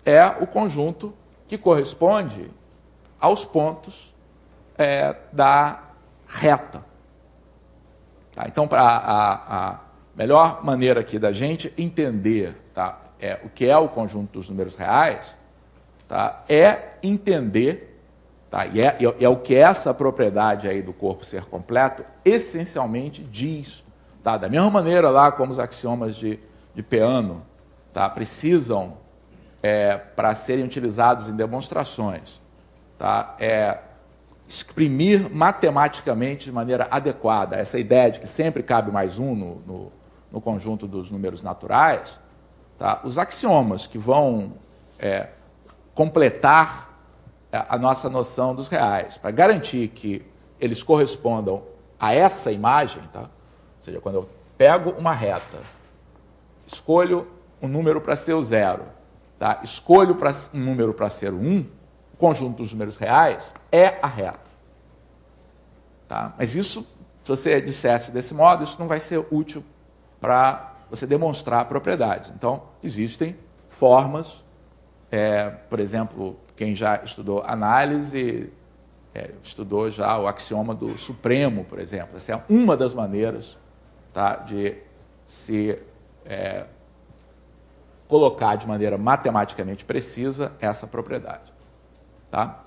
é o conjunto que corresponde aos pontos da reta. Tá? Então, a melhor maneira aqui da gente entender, tá, o que é o conjunto dos números reais, tá, é entender, tá, e é o que essa propriedade aí do corpo ser completo essencialmente diz. Tá? Da mesma maneira lá como os axiomas de Peano, tá, precisam, para serem utilizados em demonstrações, tá, exprimir matematicamente de maneira adequada essa ideia de que sempre cabe mais um no conjunto dos números naturais, tá? Os axiomas que vão completar a nossa noção dos reais, para garantir que eles correspondam a essa imagem, tá? Ou seja, quando eu pego uma reta, escolho um número para ser o 0, tá? Escolho um número para ser o 1, o conjunto dos números reais é a reta. Tá? Mas isso, se você dissesse desse modo, isso não vai ser útil para você demonstrar propriedades. Então, existem formas por exemplo, quem já estudou análise, estudou já o axioma do supremo, por exemplo. Essa é uma das maneiras, tá, de se colocar de maneira matematicamente precisa essa propriedade. Tá?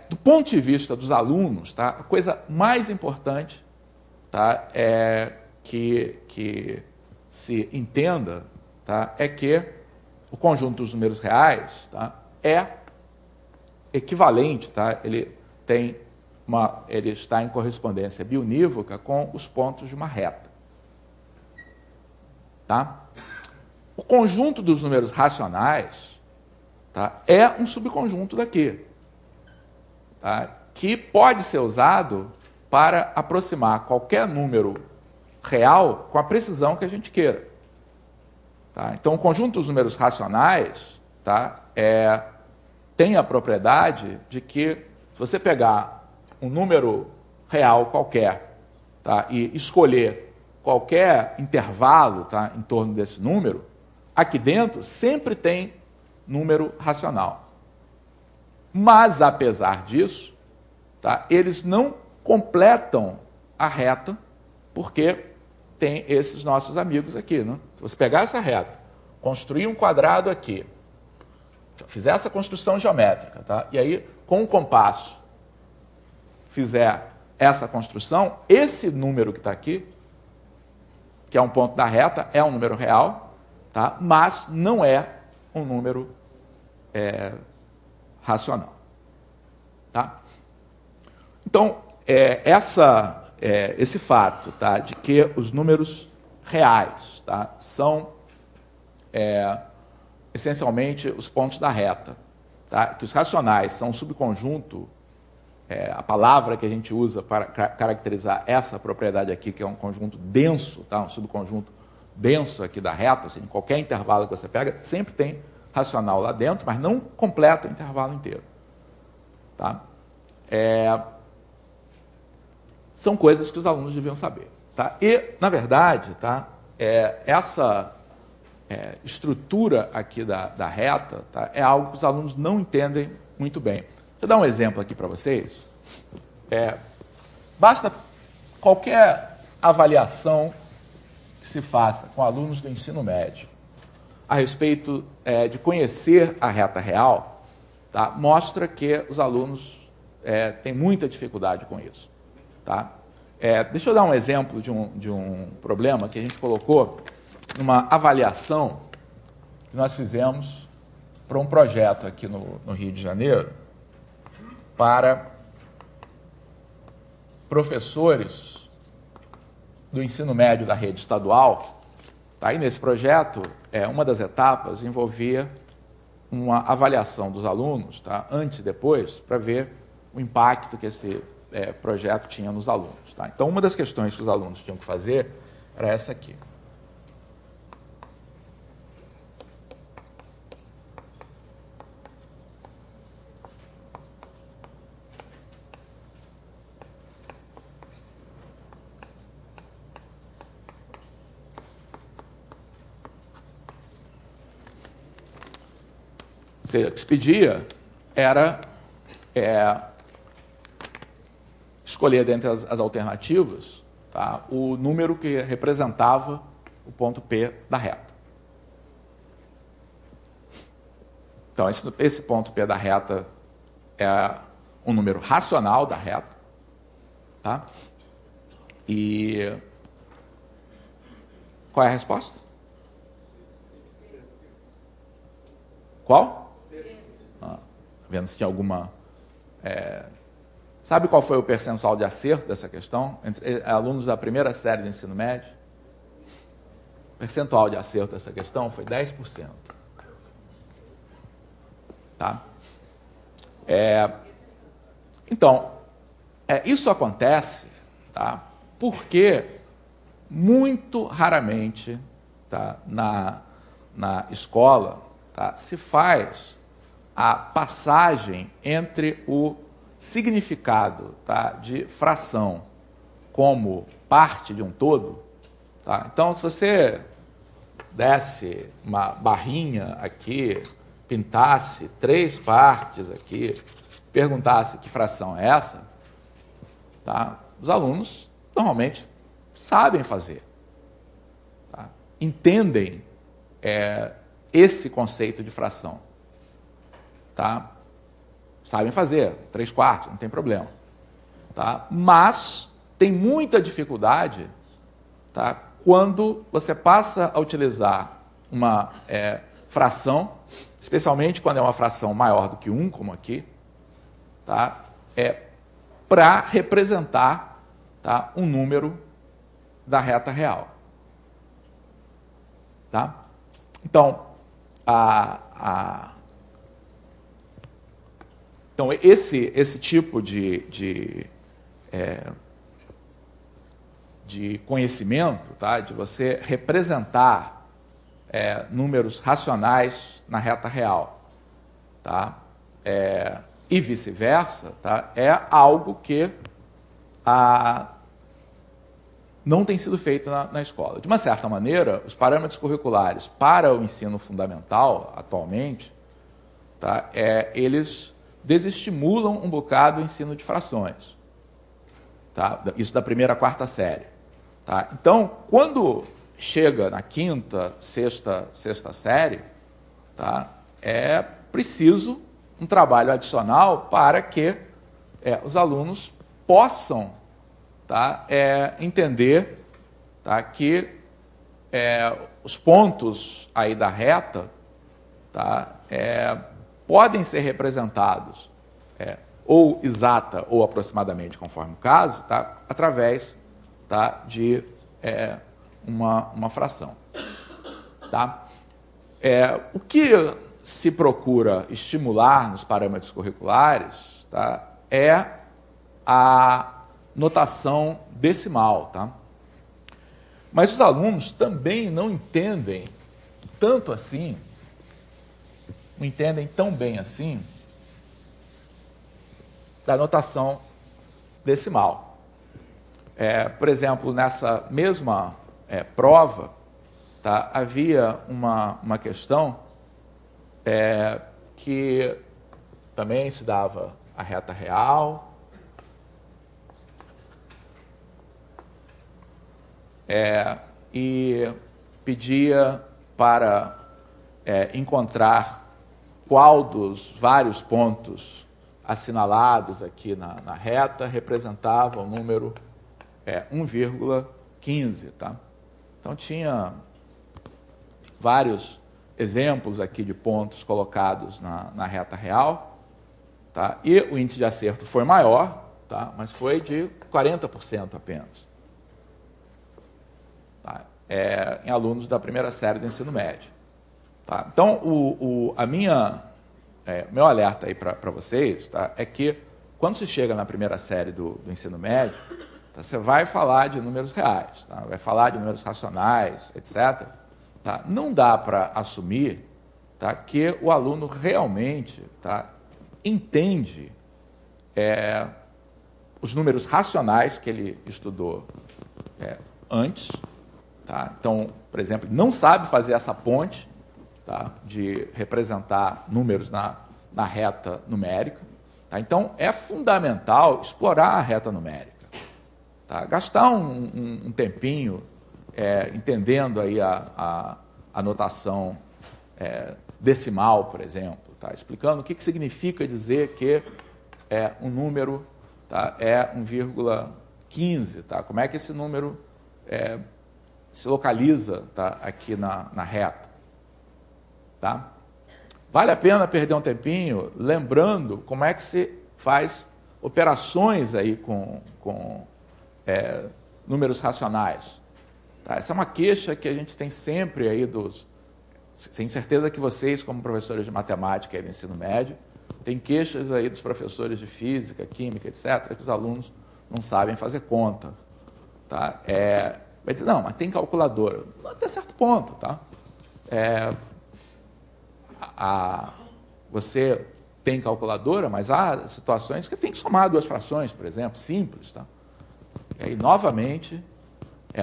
Do ponto de vista dos alunos, tá, a coisa mais importante, tá, que se entenda, tá, é que o conjunto dos números reais, tá, é equivalente, tá, ele está em correspondência biunívoca com os pontos de uma reta. Tá? O conjunto dos números racionais, tá, é um subconjunto daqui, tá, que pode ser usado para aproximar qualquer número real com a precisão que a gente queira. Tá? Então, o conjunto dos números racionais, tá, tem a propriedade de que, se você pegar um número real qualquer, tá, e escolher qualquer intervalo, tá, em torno desse número, aqui dentro sempre tem número racional. Mas, apesar disso, tá, eles não completam a reta, porque tem esses nossos amigos aqui. Né? Se você pegar essa reta, construir um quadrado aqui, fizer essa construção geométrica, tá? E aí, com o compasso, fizer essa construção, esse número que está aqui, que é um ponto da reta, é um número real, tá? Mas não é um número racional. Tá? Então, esse fato, tá, de que os números reais, tá, são essencialmente os pontos da reta, tá, que os racionais são um subconjunto, a palavra que a gente usa para caracterizar essa propriedade aqui, que é um conjunto denso, tá, um subconjunto denso aqui da reta, ou seja, em qualquer intervalo que você pega, sempre tem racional lá dentro, mas não completa o intervalo inteiro. Tá? São coisas que os alunos deviam saber. Tá? E, na verdade, tá, essa estrutura aqui da reta, tá, é algo que os alunos não entendem muito bem. Deixa eu dar um exemplo aqui para vocês. Basta qualquer avaliação que se faça com alunos do ensino médio a respeito de conhecer a reta real, tá, mostra que os alunos têm muita dificuldade com isso. Tá? Deixa eu dar um exemplo de um problema que a gente colocou numa avaliação que nós fizemos para um projeto aqui no Rio de Janeiro para professores do ensino médio da rede estadual. Tá? E nesse projeto, uma das etapas envolvia uma avaliação dos alunos, tá, antes e depois, para ver o impacto que esse projeto tinha nos alunos. Tá? Então, uma das questões que os alunos tinham que fazer era essa aqui. Ou seja, o que se pedia era escolher dentre as alternativas, tá, o número que representava o ponto P da reta. Então, esse ponto P da reta é um número racional da reta. Tá? E qual é a resposta? Qual? Vendo se tinha alguma... Sabe qual foi o percentual de acerto dessa questão entre alunos da primeira série do ensino médio? O percentual de acerto dessa questão foi 10%. Tá? Então, isso acontece, tá, porque muito raramente, tá, na escola, tá, se faz a passagem entre o significado, tá, de fração como parte de um todo. Tá? Então, se você desse uma barrinha aqui pintasse 3 partes aqui, perguntasse que fração é essa, tá? Os alunos normalmente sabem fazer, tá? Entendem esse conceito de fração, tá? Sabem fazer 3/4, não tem problema, tá? Mas tem muita dificuldade, tá? Quando você passa a utilizar uma fração, especialmente quando é uma fração maior do que 1, como aqui, tá? Para representar, tá, um número da reta real. Tá? Então, então esse tipo de conhecimento, tá, de você representar números racionais na reta real, tá, e vice-versa, tá, é algo que não tem sido feito na escola. De uma certa maneira, os parâmetros curriculares para o ensino fundamental, atualmente, tá, eles desestimulam um bocado o ensino de frações. Tá? Isso da 1ª à 4ª série. Tá? Então, quando chega na 5ª, 6ª série, tá, é preciso um trabalho adicional para que os alunos possam, tá, entender, tá, que os pontos aí da reta, tá, podem ser representados ou exata ou aproximadamente, conforme o caso, tá, através, tá, de uma fração. Tá? O que se procura estimular nos parâmetros curriculares, tá, é a notação decimal. Tá? Mas os alunos também não entendem tanto assim, não entendem tão bem assim, da notação decimal. Por exemplo, nessa mesma prova, tá, havia uma questão que também se dava a reta real, e pedia para encontrar qual dos vários pontos assinalados aqui na reta representava o número 1,15. Tá? Então, tinha vários exemplos aqui de pontos colocados na reta real, tá? E o índice de acerto foi maior, tá? Mas foi de 40% apenas. Tá? Em alunos da 1ª série do ensino médio. Tá? Então, meu alerta aí para vocês, tá, é que quando se chega na 1ª série do ensino médio, tá, você vai falar de números reais, tá, vai falar de números racionais, etc. Tá? Não dá para assumir, tá, que o aluno realmente, tá, entende os números racionais que ele estudou antes. Tá? Então, por exemplo, não sabe fazer essa ponte, tá, de representar números na reta numérica. Tá? Então, é fundamental explorar a reta numérica. Tá? Gastar um tempinho entendendo aí a notação decimal, por exemplo, tá? Explicando o que significa dizer que um número, tá, é 1,15. Tá? Como é que esse número se localiza, tá, aqui na reta. Tá? Vale a pena perder um tempinho lembrando como é que se faz operações aí com números racionais. Tá? Essa é uma queixa que a gente tem sempre aí tenho certeza que vocês, como professores de matemática e do ensino médio, têm queixas aí dos professores de física, química, etc., que os alunos não sabem fazer conta. Tá? Vai dizer, não, mas tem calculadora. Até certo ponto, tá? Você tem calculadora, mas há situações que tem que somar 2 frações, por exemplo, simples. Tá? E aí, novamente,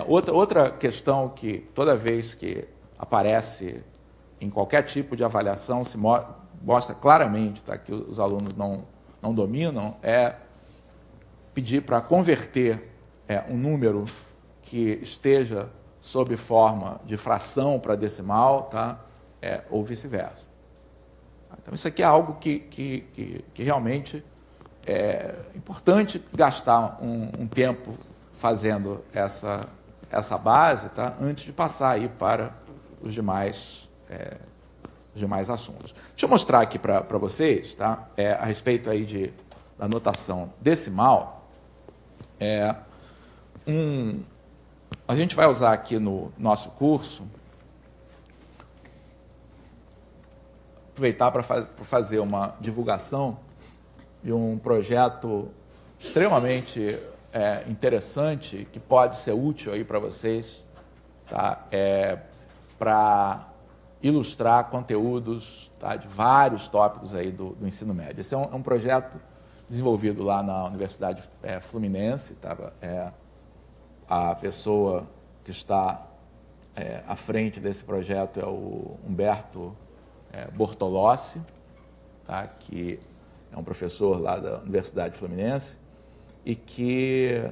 outra questão que toda vez que aparece em qualquer tipo de avaliação se mostra claramente, tá, que os alunos não dominam, é pedir para converter um número que esteja sob forma de fração para decimal, tá, ou vice-versa. Então, isso aqui é algo que realmente é importante gastar um tempo fazendo essa base, tá, antes de passar aí para os demais assuntos. Deixa eu mostrar aqui para vocês, tá, a respeito aí da notação decimal. A gente vai usar aqui no nosso curso, aproveitar para fazer uma divulgação de um projeto extremamente interessante, que pode ser útil aí para vocês, tá? Para ilustrar conteúdos, tá, de vários tópicos aí do ensino médio. Esse é um projeto desenvolvido lá na Universidade Fluminense, tá? A pessoa que está à frente desse projeto é o Humberto Bortolossi, tá? Que é um professor lá da Universidade Fluminense e que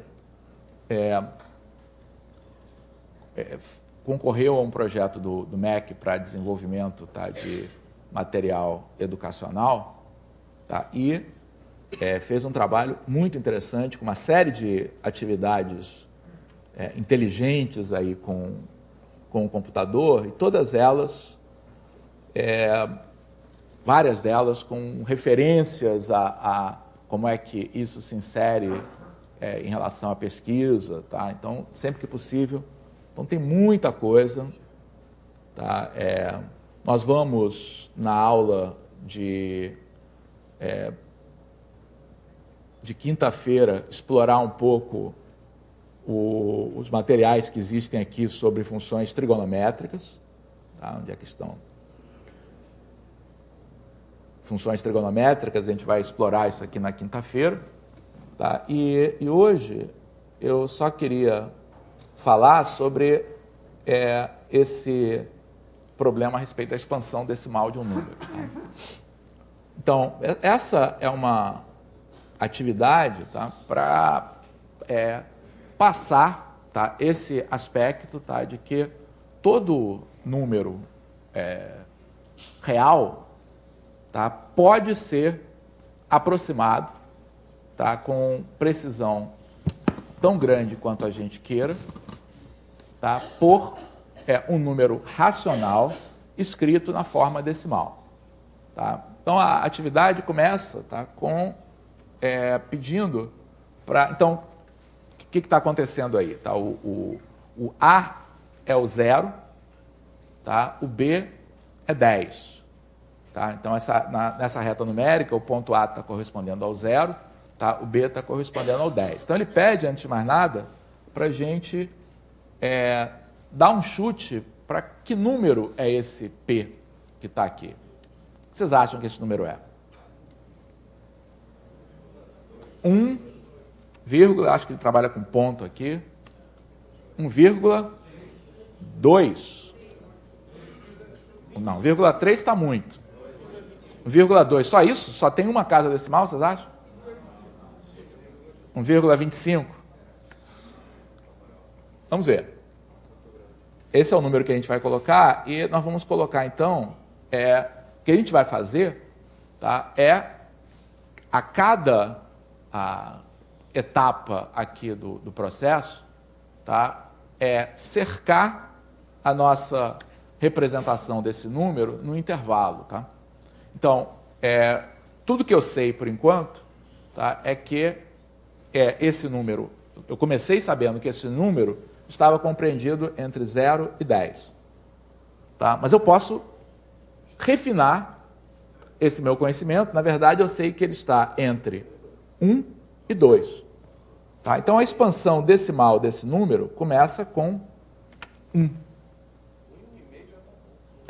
concorreu a um projeto do MEC para desenvolvimento, tá, de material educacional, tá? E fez um trabalho muito interessante com uma série de atividades inteligentes aí com o computador, e todas elas, várias delas com referências a como é que isso se insere em relação à pesquisa, tá? Então, sempre que possível. Então, tem muita coisa, tá? Nós vamos, na aula de quinta-feira, explorar um pouco os materiais que existem aqui sobre funções trigonométricas, tá? Onde é que estão? Funções trigonométricas, a gente vai explorar isso aqui na quinta-feira, tá? E hoje eu só queria falar sobre esse problema a respeito da expansão decimal de um número. Tá? Então, essa é uma atividade, tá, para passar, tá, esse aspecto, tá, de que todo número real, tá, pode ser aproximado, tá, com precisão tão grande quanto a gente queira, tá, por um número racional escrito na forma decimal. Tá? Então, a atividade começa, tá, com pedindo para... Então, o que está acontecendo aí? Tá? O A é o 0, tá? O B é 10. Tá? Então, nessa reta numérica, o ponto A está correspondendo ao 0, tá? O B está correspondendo ao 10. Então, ele pede, antes de mais nada, para a gente dar um chute para que número é esse P que está aqui. O que vocês acham que esse número é? 1, vírgula, acho que ele trabalha com ponto aqui, 1,2. Não, 1,3 está muito. 1,2, só isso? Só tem uma casa decimal, vocês acham? 1,25. Vamos ver. Esse é o número que a gente vai colocar, e nós vamos colocar, então, o que a gente vai fazer, tá, a cada etapa aqui do processo, tá, cercar a nossa representação desse número no intervalo. Tá? Então, tudo que eu sei por enquanto, tá, é que esse número, eu comecei sabendo que esse número estava compreendido entre 0 e 10. Tá? Mas eu posso refinar esse meu conhecimento. Na verdade, eu sei que ele está entre 1 e 2. Tá? Então, a expansão decimal desse número começa com 1.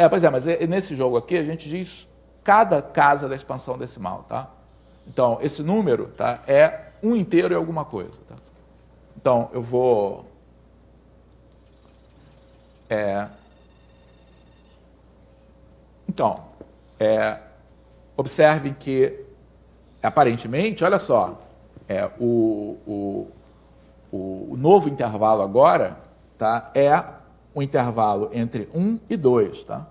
Pois é, mas nesse jogo aqui a gente diz cada casa da expansão decimal. Tá? Então, esse número, tá, é 1 inteiro e alguma coisa. Tá? Então, eu vou... Então, observem que, aparentemente, olha só, o novo intervalo agora, tá, é um intervalo entre 1 e 2. Tá?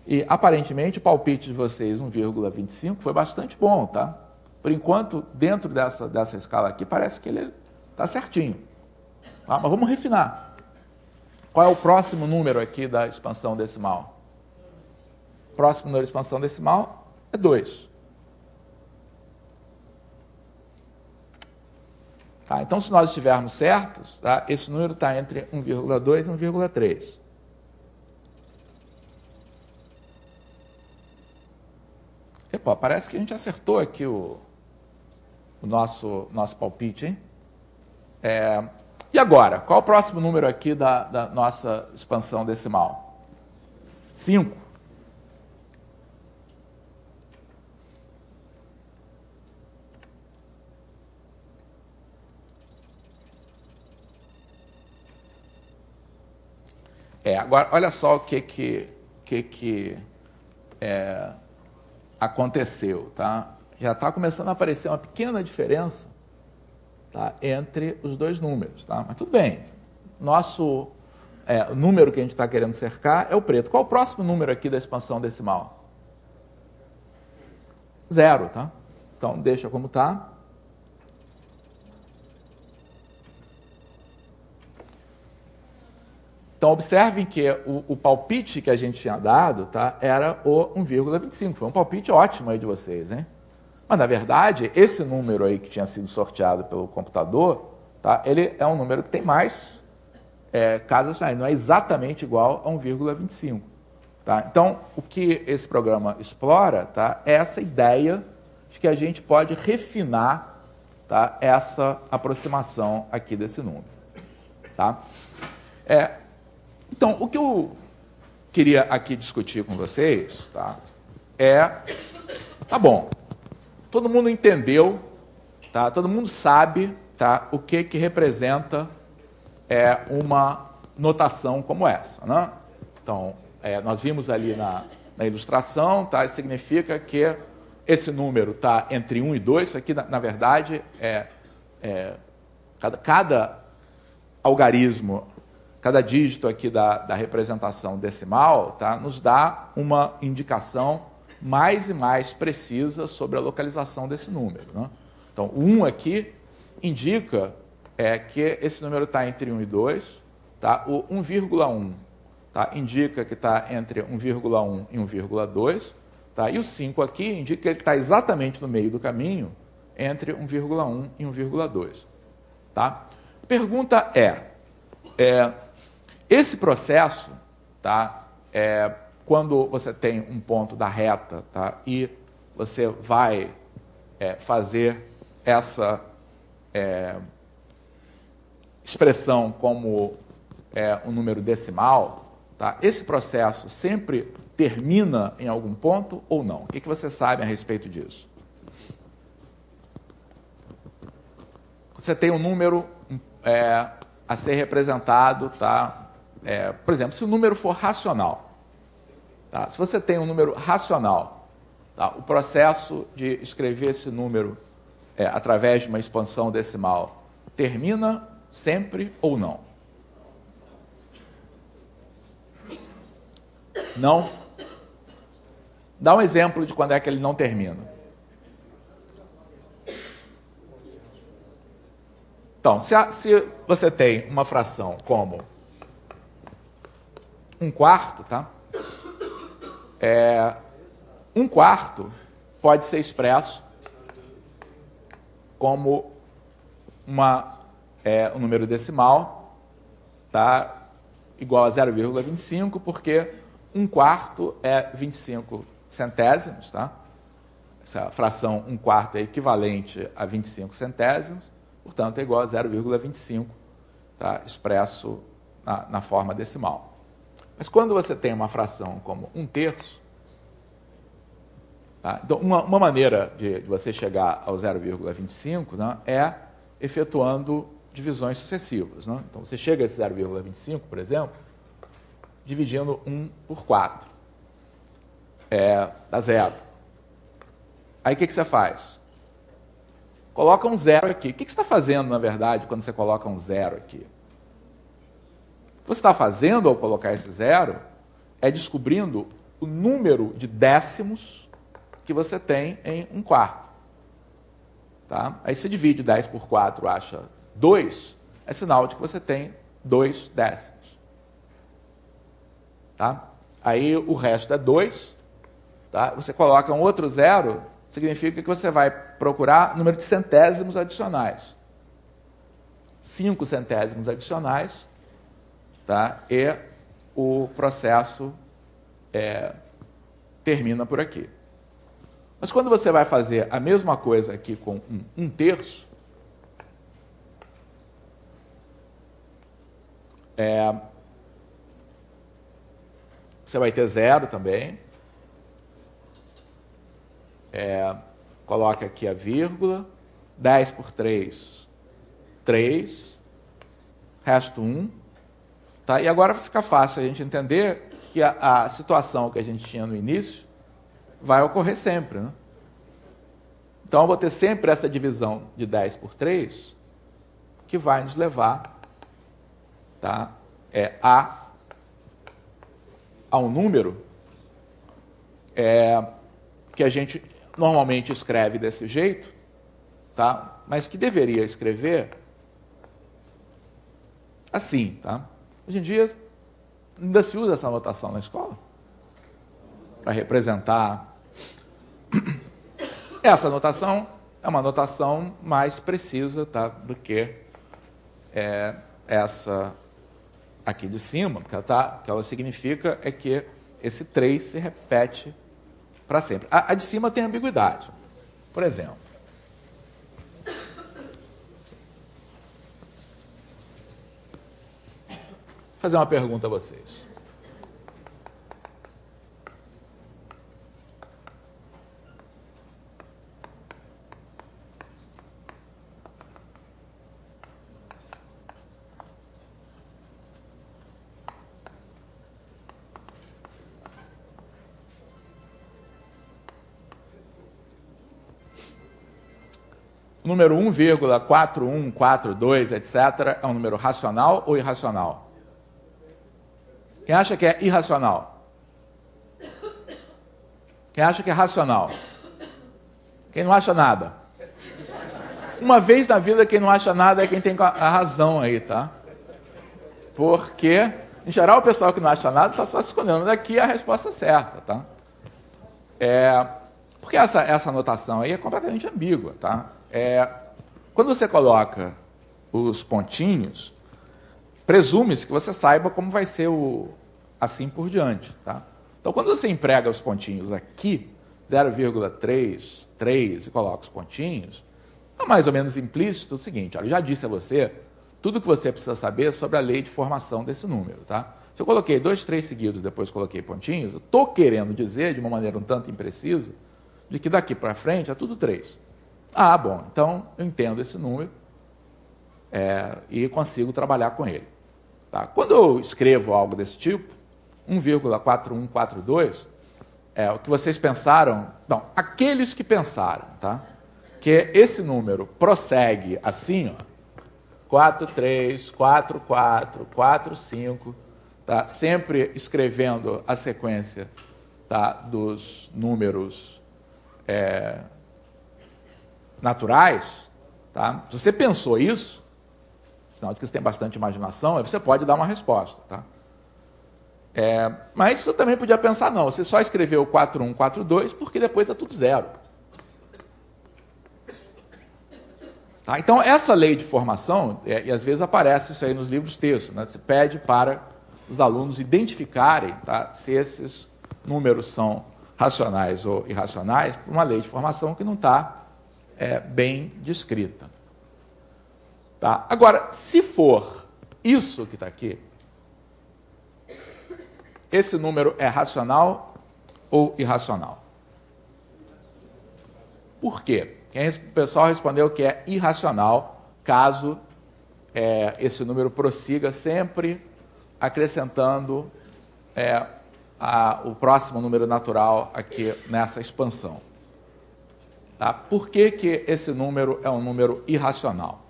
E, aparentemente, o palpite de vocês, 1,25, foi bastante bom. Tá? Por enquanto, dentro dessa escala aqui, parece que ele está certinho. Tá? Mas vamos refinar. Qual é o próximo número aqui da expansão decimal? O próximo número de expansão decimal é 2. Tá? Então, se nós estivermos certos, tá, esse número está entre 1,2 e 1,3. Epa, parece que a gente acertou aqui o nosso palpite, hein? E agora, qual é o próximo número aqui da nossa expansão decimal? 5. Agora, olha só o que aconteceu. Tá? Já está começando a aparecer uma pequena diferença, tá, entre os dois números. Tá? Mas tudo bem. Nosso número que a gente está querendo cercar é o preto. Qual é o próximo número aqui da expansão decimal? 0. Tá? Então, deixa como está. Então, observem que o palpite que a gente tinha dado, tá, era o 1,25. Foi um palpite ótimo aí de vocês, hein? Mas, na verdade, esse número aí que tinha sido sorteado pelo computador, tá, ele é um número que tem mais casas, não é exatamente igual a 1,25. Tá? Então, o que esse programa explora, tá, é essa ideia de que a gente pode refinar, tá, essa aproximação aqui desse número. Tá? Então, o que eu queria aqui discutir com vocês, tá bom, todo mundo entendeu, tá? Todo mundo sabe, tá, o que representa uma notação como essa. Né? Então, nós vimos ali na ilustração, tá? Isso significa que esse número está entre 1 e 2, isso aqui, na verdade, cada algarismo, cada dígito aqui da representação decimal, tá, nos dá uma indicação mais e mais precisa sobre a localização desse número. Né? Então, o 1 aqui indica que esse número está entre 1 e 2. Tá? O 1,1 tá, indica que está entre 1,1 e 1,2. Tá? E o 5 aqui indica que ele está exatamente no meio do caminho entre 1,1 e 1,2. Tá? Pergunta esse processo, tá, quando você tem um ponto da reta, tá, e você vai fazer essa expressão como um número decimal, tá, esse processo sempre termina em algum ponto ou não? O que você sabe a respeito disso? Você tem um número a ser representado, tá? Por exemplo, se o número for racional, tá? Se você tem um número racional, tá? O processo de escrever esse número através de uma expansão decimal termina sempre ou não? Não? Dá um exemplo de quando é que ele não termina. Então, se você tem uma fração como 1/4, tá? 1/4 pode ser expresso como um número decimal, tá? Igual a 0,25, porque 1/4 é 25 centésimos, tá? Essa fração 1/4 é equivalente a 25 centésimos, portanto, é igual a 0,25, tá? Expresso na forma decimal. Mas quando você tem uma fração como 1/3, tá? Então, uma maneira de você chegar ao 0,25, né, é efetuando divisões sucessivas. Né? Então, você chega a esse 0,25, por exemplo, dividindo 1 por 4. dá zero. Aí o que você faz? Coloca um zero aqui. O que você está fazendo, na verdade, quando você coloca um zero aqui? O que você está fazendo ao colocar esse zero é descobrindo o número de décimos que você tem em 1/4. Tá? Aí você divide 10 por 4, acha 2, é sinal de que você tem 2 décimos. Tá? Aí o resto é 2. Tá? Você coloca um outro zero, significa que você vai procurar número de centésimos adicionais. 5 centésimos adicionais, tá? E o processo termina por aqui. Mas quando você vai fazer a mesma coisa aqui com 1/3, você vai ter zero também. Coloca aqui a vírgula. 10 por 3, 3. Resto 1. Tá? E agora fica fácil a gente entender que a situação que a gente tinha no início vai ocorrer sempre. Né? Então, eu vou ter sempre essa divisão de 10 por 3, que vai nos levar, tá, a um número que a gente normalmente escreve desse jeito, tá, mas que deveria escrever assim. Tá? Hoje em dia, ainda se usa essa notação na escola para representar. Essa notação é uma notação mais precisa, tá, do que essa aqui de cima, porque o que ela significa é que esse 3 se repete para sempre. A de cima tem ambiguidade. Por exemplo, vou fazer uma pergunta a vocês. O número 1,4142, etc., é um número racional ou irracional? Quem acha que é irracional? Quem acha que é racional? Quem não acha nada? Uma vez na vida, quem não acha nada é quem tem a razão aí, tá? Porque, em geral, o pessoal que não acha nada está só se escondendo. Daqui é a resposta certa, tá? Porque essa anotação aí é completamente ambígua, tá? Quando você coloca os pontinhos, presume-se que você saiba como vai ser o assim por diante. Tá? Então, quando você emprega os pontinhos aqui, 0,3, 3, e coloca os pontinhos, é mais ou menos implícito o seguinte: olha, eu já disse a você tudo que você precisa saber sobre a lei de formação desse número. Tá? Se eu coloquei 2, 3 seguidos, depois coloquei pontinhos, eu estou querendo dizer, de uma maneira um tanto imprecisa, de que daqui para frente é tudo 3. Ah, bom, então eu entendo esse número e consigo trabalhar com ele. Tá? Quando eu escrevo algo desse tipo, 1,4142, o que vocês pensaram, não, aqueles que pensaram, tá? Que esse número prossegue assim, ó, 43, 44, 45, tá? Sempre escrevendo a sequência, tá, dos números naturais, tá? Se você pensou isso, sinal de que você tem bastante imaginação, aí você pode dar uma resposta. Tá? Mas você também podia pensar, não, você só escreveu 4142 porque depois é tudo zero. Tá? Então, essa lei de formação, e às vezes aparece isso aí nos livros textos, né? Você pede para os alunos identificarem, tá, se esses números são racionais ou irracionais, por uma lei de formação que não está bem descrita. Tá? Agora, se for isso que está aqui, esse número é racional ou irracional? Por quê? O pessoal respondeu que é irracional, caso esse número prossiga sempre acrescentando o próximo número natural aqui nessa expansão. Tá? Por que que esse número é um número irracional?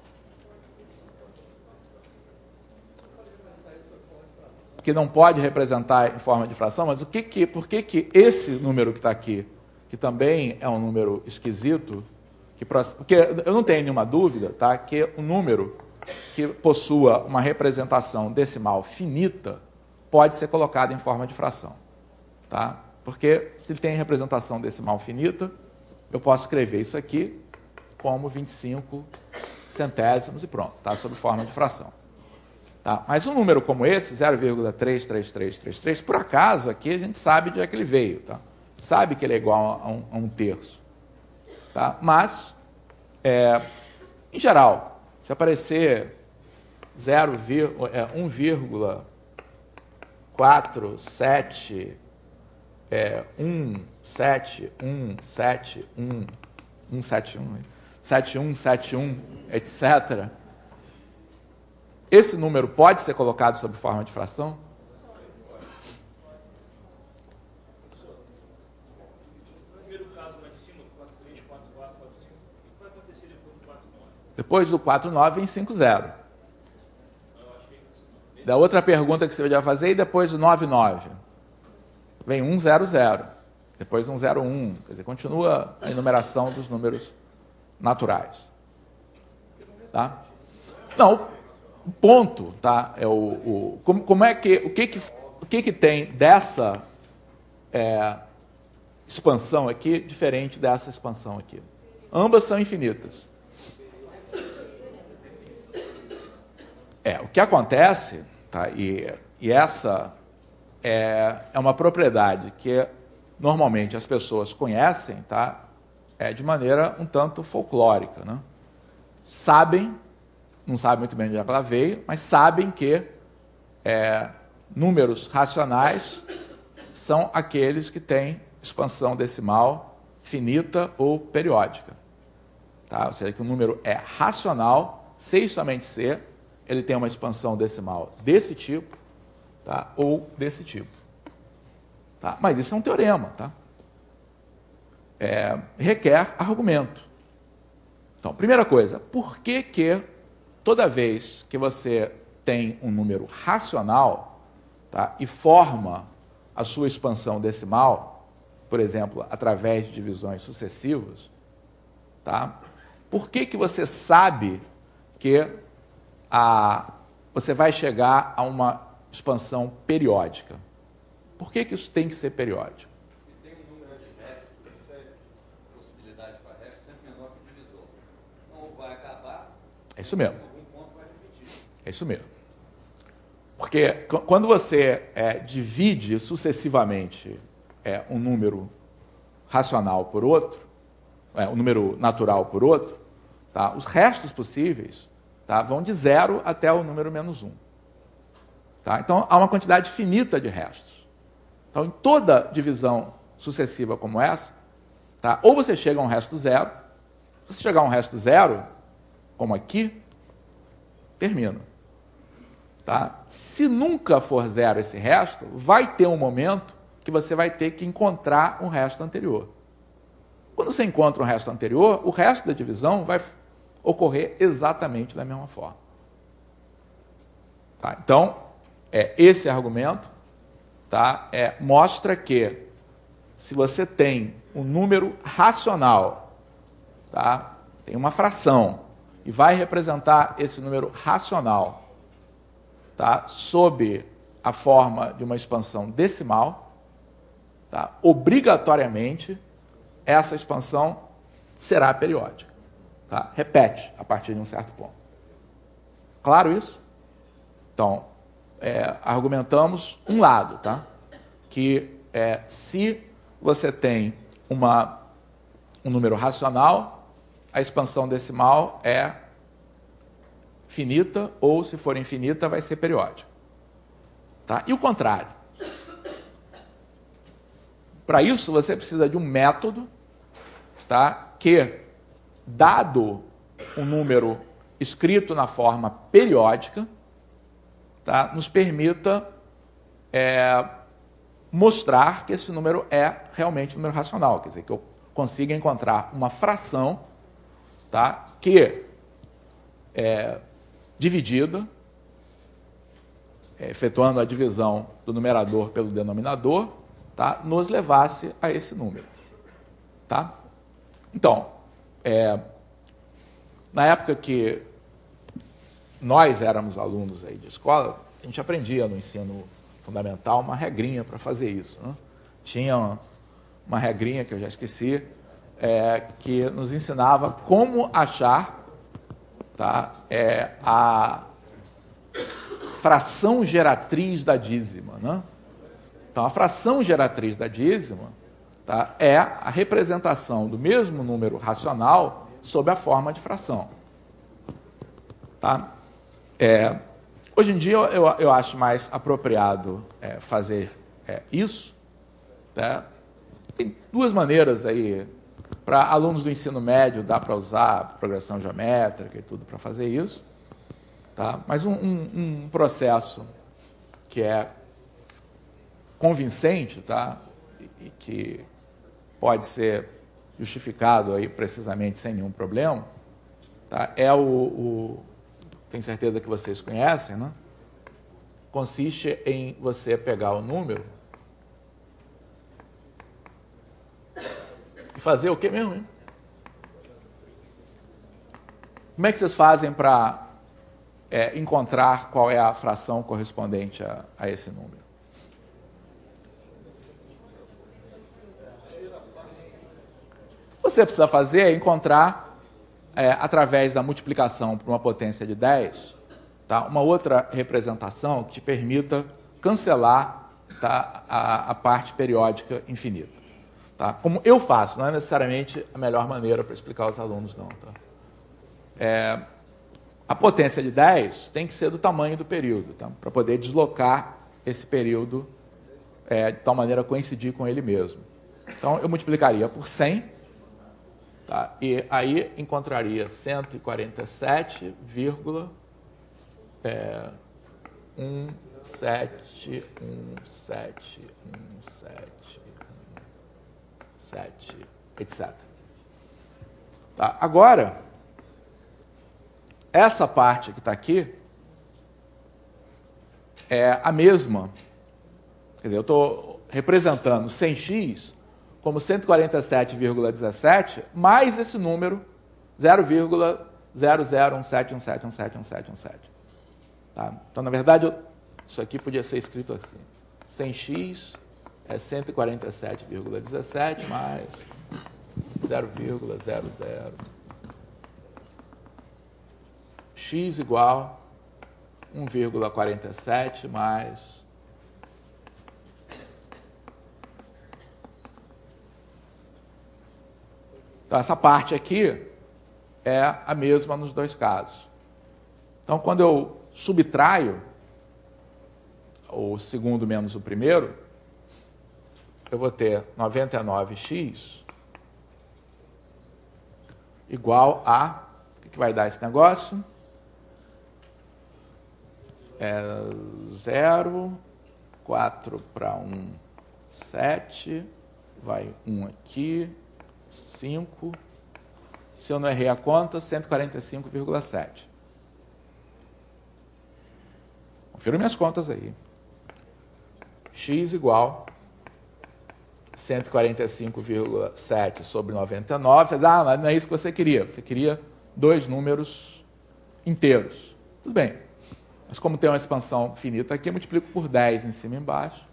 Que não pode representar em forma de fração, mas por que que esse número que está aqui, que também é um número esquisito, porque eu não tenho nenhuma dúvida, tá, que um número que possua uma representação decimal finita pode ser colocado em forma de fração. Tá? Porque se ele tem representação decimal finita, eu posso escrever isso aqui como 25 centésimos e pronto, tá? Sob forma de fração. Tá? Mas um número como esse, 0,33333, por acaso aqui a gente sabe de onde é que ele veio. Tá? Sabe que ele é igual a um terço. Tá? Mas, em geral, se aparecer 1,47, 7171, etc., esse número pode ser colocado sob forma de fração? No primeiro caso lá em cima, 43, 44, 45, o que vai acontecer depois do 49? Depois do 49 vem 50. Da outra pergunta que você vai fazer, e depois do 99? Vem 100. Depois 101. Quer dizer, continua a enumeração dos números naturais. Tá? Não, o ponto, tá, é como é que o que tem dessa expansão aqui diferente dessa expansão aqui? Ambas são infinitas. O que acontece, tá, e essa é uma propriedade que normalmente as pessoas conhecem, tá, de maneira um tanto folclórica, né? Não sabem muito bem de onde ela veio, mas sabem que números racionais são aqueles que têm expansão decimal finita ou periódica. Tá? Ou seja, que o número é racional, se e somente se ele tem uma expansão decimal desse tipo, tá? Ou desse tipo. Tá? Mas isso é um teorema. Tá? Requer argumento. Então, primeira coisa, por que toda vez que você tem um número racional, tá, e forma a sua expansão decimal, por exemplo, através de divisões sucessivas, tá, por que você sabe que você vai chegar a uma expansão periódica? Por que isso tem que ser periódico? Tem um número de restos, possibilidades para restos, sempre menor que o divisor. Não vai acabar. É isso mesmo. É isso mesmo. Porque quando você divide sucessivamente um número racional por outro, um número natural por outro, tá, os restos possíveis, tá, vão de 0 até o número menos 1. Tá? Então, há uma quantidade finita de restos. Então, em toda divisão sucessiva como essa, tá, ou você chega a um resto 0, se você chegar a um resto 0, como aqui, termina. Tá? Se nunca for 0 esse resto, vai ter um momento que você vai ter que encontrar um resto anterior. Quando você encontra um resto anterior, o resto da divisão vai ocorrer exatamente da mesma forma. Tá? Então, esse argumento, tá, mostra que se você tem um número racional, tá, tem uma fração, e vai representar esse número racional, tá, sob a forma de uma expansão decimal, tá, obrigatoriamente essa expansão será periódica. Tá? Repete a partir de um certo ponto. Claro isso? Então, argumentamos um lado, tá? Que se você tem um número racional, a expansão decimal é finita, ou se for infinita, vai ser periódica. Tá? E o contrário. Para isso, você precisa de um método, tá, que, dado um número escrito na forma periódica, tá, nos permita mostrar que esse número é realmente um número racional, quer dizer, que eu consiga encontrar uma fração, tá, que é dividida, efetuando a divisão do numerador pelo denominador, tá, nos levasse a esse número. Tá? Então, na época que nós éramos alunos aí de escola, a gente aprendia no ensino fundamental uma regrinha para fazer isso. Né? Tinha uma regrinha que eu já esqueci, que nos ensinava como achar, tá, a fração geratriz da dízima. Né? Então, a fração geratriz da dízima, tá, é a representação do mesmo número racional sob a forma de fração. Tá? Hoje em dia, eu acho mais apropriado fazer isso. Tá? Tem duas maneiras aí. Para alunos do ensino médio, dá para usar progressão geométrica e tudo para fazer isso. Tá? Mas um processo que é convincente, tá? E que pode ser justificado aí precisamente sem nenhum problema, tá? Tenho certeza que vocês conhecem, né? Consiste em você pegar o número e fazer o que mesmo? Hein? Como é que vocês fazem para encontrar qual é a fração correspondente a esse número? O que você precisa fazer é encontrar, através da multiplicação por uma potência de 10, tá, uma outra representação que te permita cancelar, tá, a parte periódica infinita. Tá? Como eu faço, não é necessariamente a melhor maneira para explicar aos alunos, não. Tá? A potência de 10 tem que ser do tamanho do período, tá? Para poder deslocar esse período de tal maneira a coincidir com ele mesmo. Então, eu multiplicaria por 100, tá? E aí encontraria 147,171717, etc. Tá? Agora, essa parte que está aqui é a mesma. Quer dizer, eu estou representando 100x como 147,17 mais esse número 0,0017171717. Tá? Então, na verdade, isso aqui podia ser escrito assim. 100x é 147,17 mais 0,00. X igual 1,47 mais 1. Então, essa parte aqui é a mesma nos dois casos. Então, quando eu subtraio o segundo menos o primeiro, eu vou ter 99x igual a... O que vai dar esse negócio? 0, 4 para 1, 7, vai 1 aqui, 5, se eu não errei a conta, 145,7. Confira minhas contas aí. X igual 145,7 sobre 99. Ah, não é isso que você queria. Você queria dois números inteiros. Tudo bem. Mas como tem uma expansão finita aqui, eu multiplico por 10 em cima e embaixo.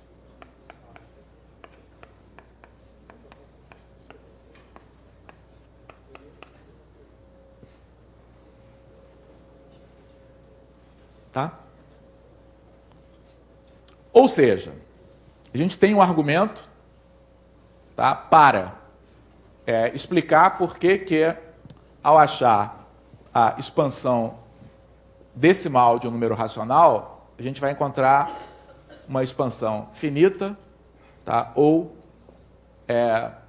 Tá? Ou seja, a gente tem um argumento, tá, para explicar por que, ao achar a expansão decimal de um número racional, a gente vai encontrar uma expansão finita, tá, ou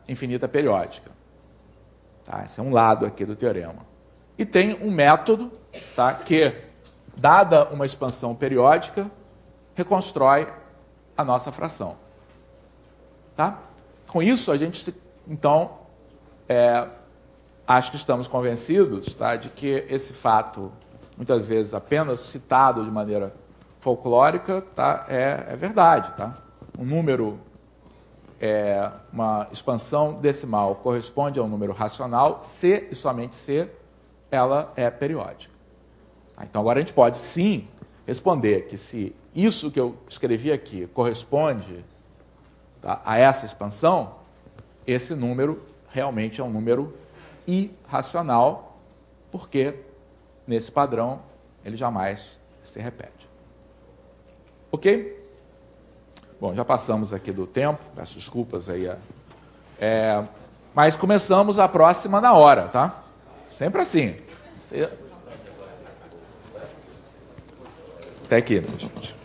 infinita periódica. Tá? Esse é um lado aqui do teorema. E tem um método, tá, que, dada uma expansão periódica, reconstrói a nossa fração. Tá? Com isso, a gente, então, acho que estamos convencidos, tá, de que esse fato, muitas vezes apenas citado de maneira folclórica, tá, é verdade. Tá? Um número, uma expansão decimal corresponde a um número racional se e somente se ela é periódica. Tá? Então, agora a gente pode, sim, responder que se isso que eu escrevi aqui corresponde, tá, a essa expansão, esse número realmente é um número irracional, porque nesse padrão ele jamais se repete. Ok? Bom, já passamos aqui do tempo, peço desculpas aí. Mas começamos a próxima na hora, tá? Sempre assim. Até aqui, gente.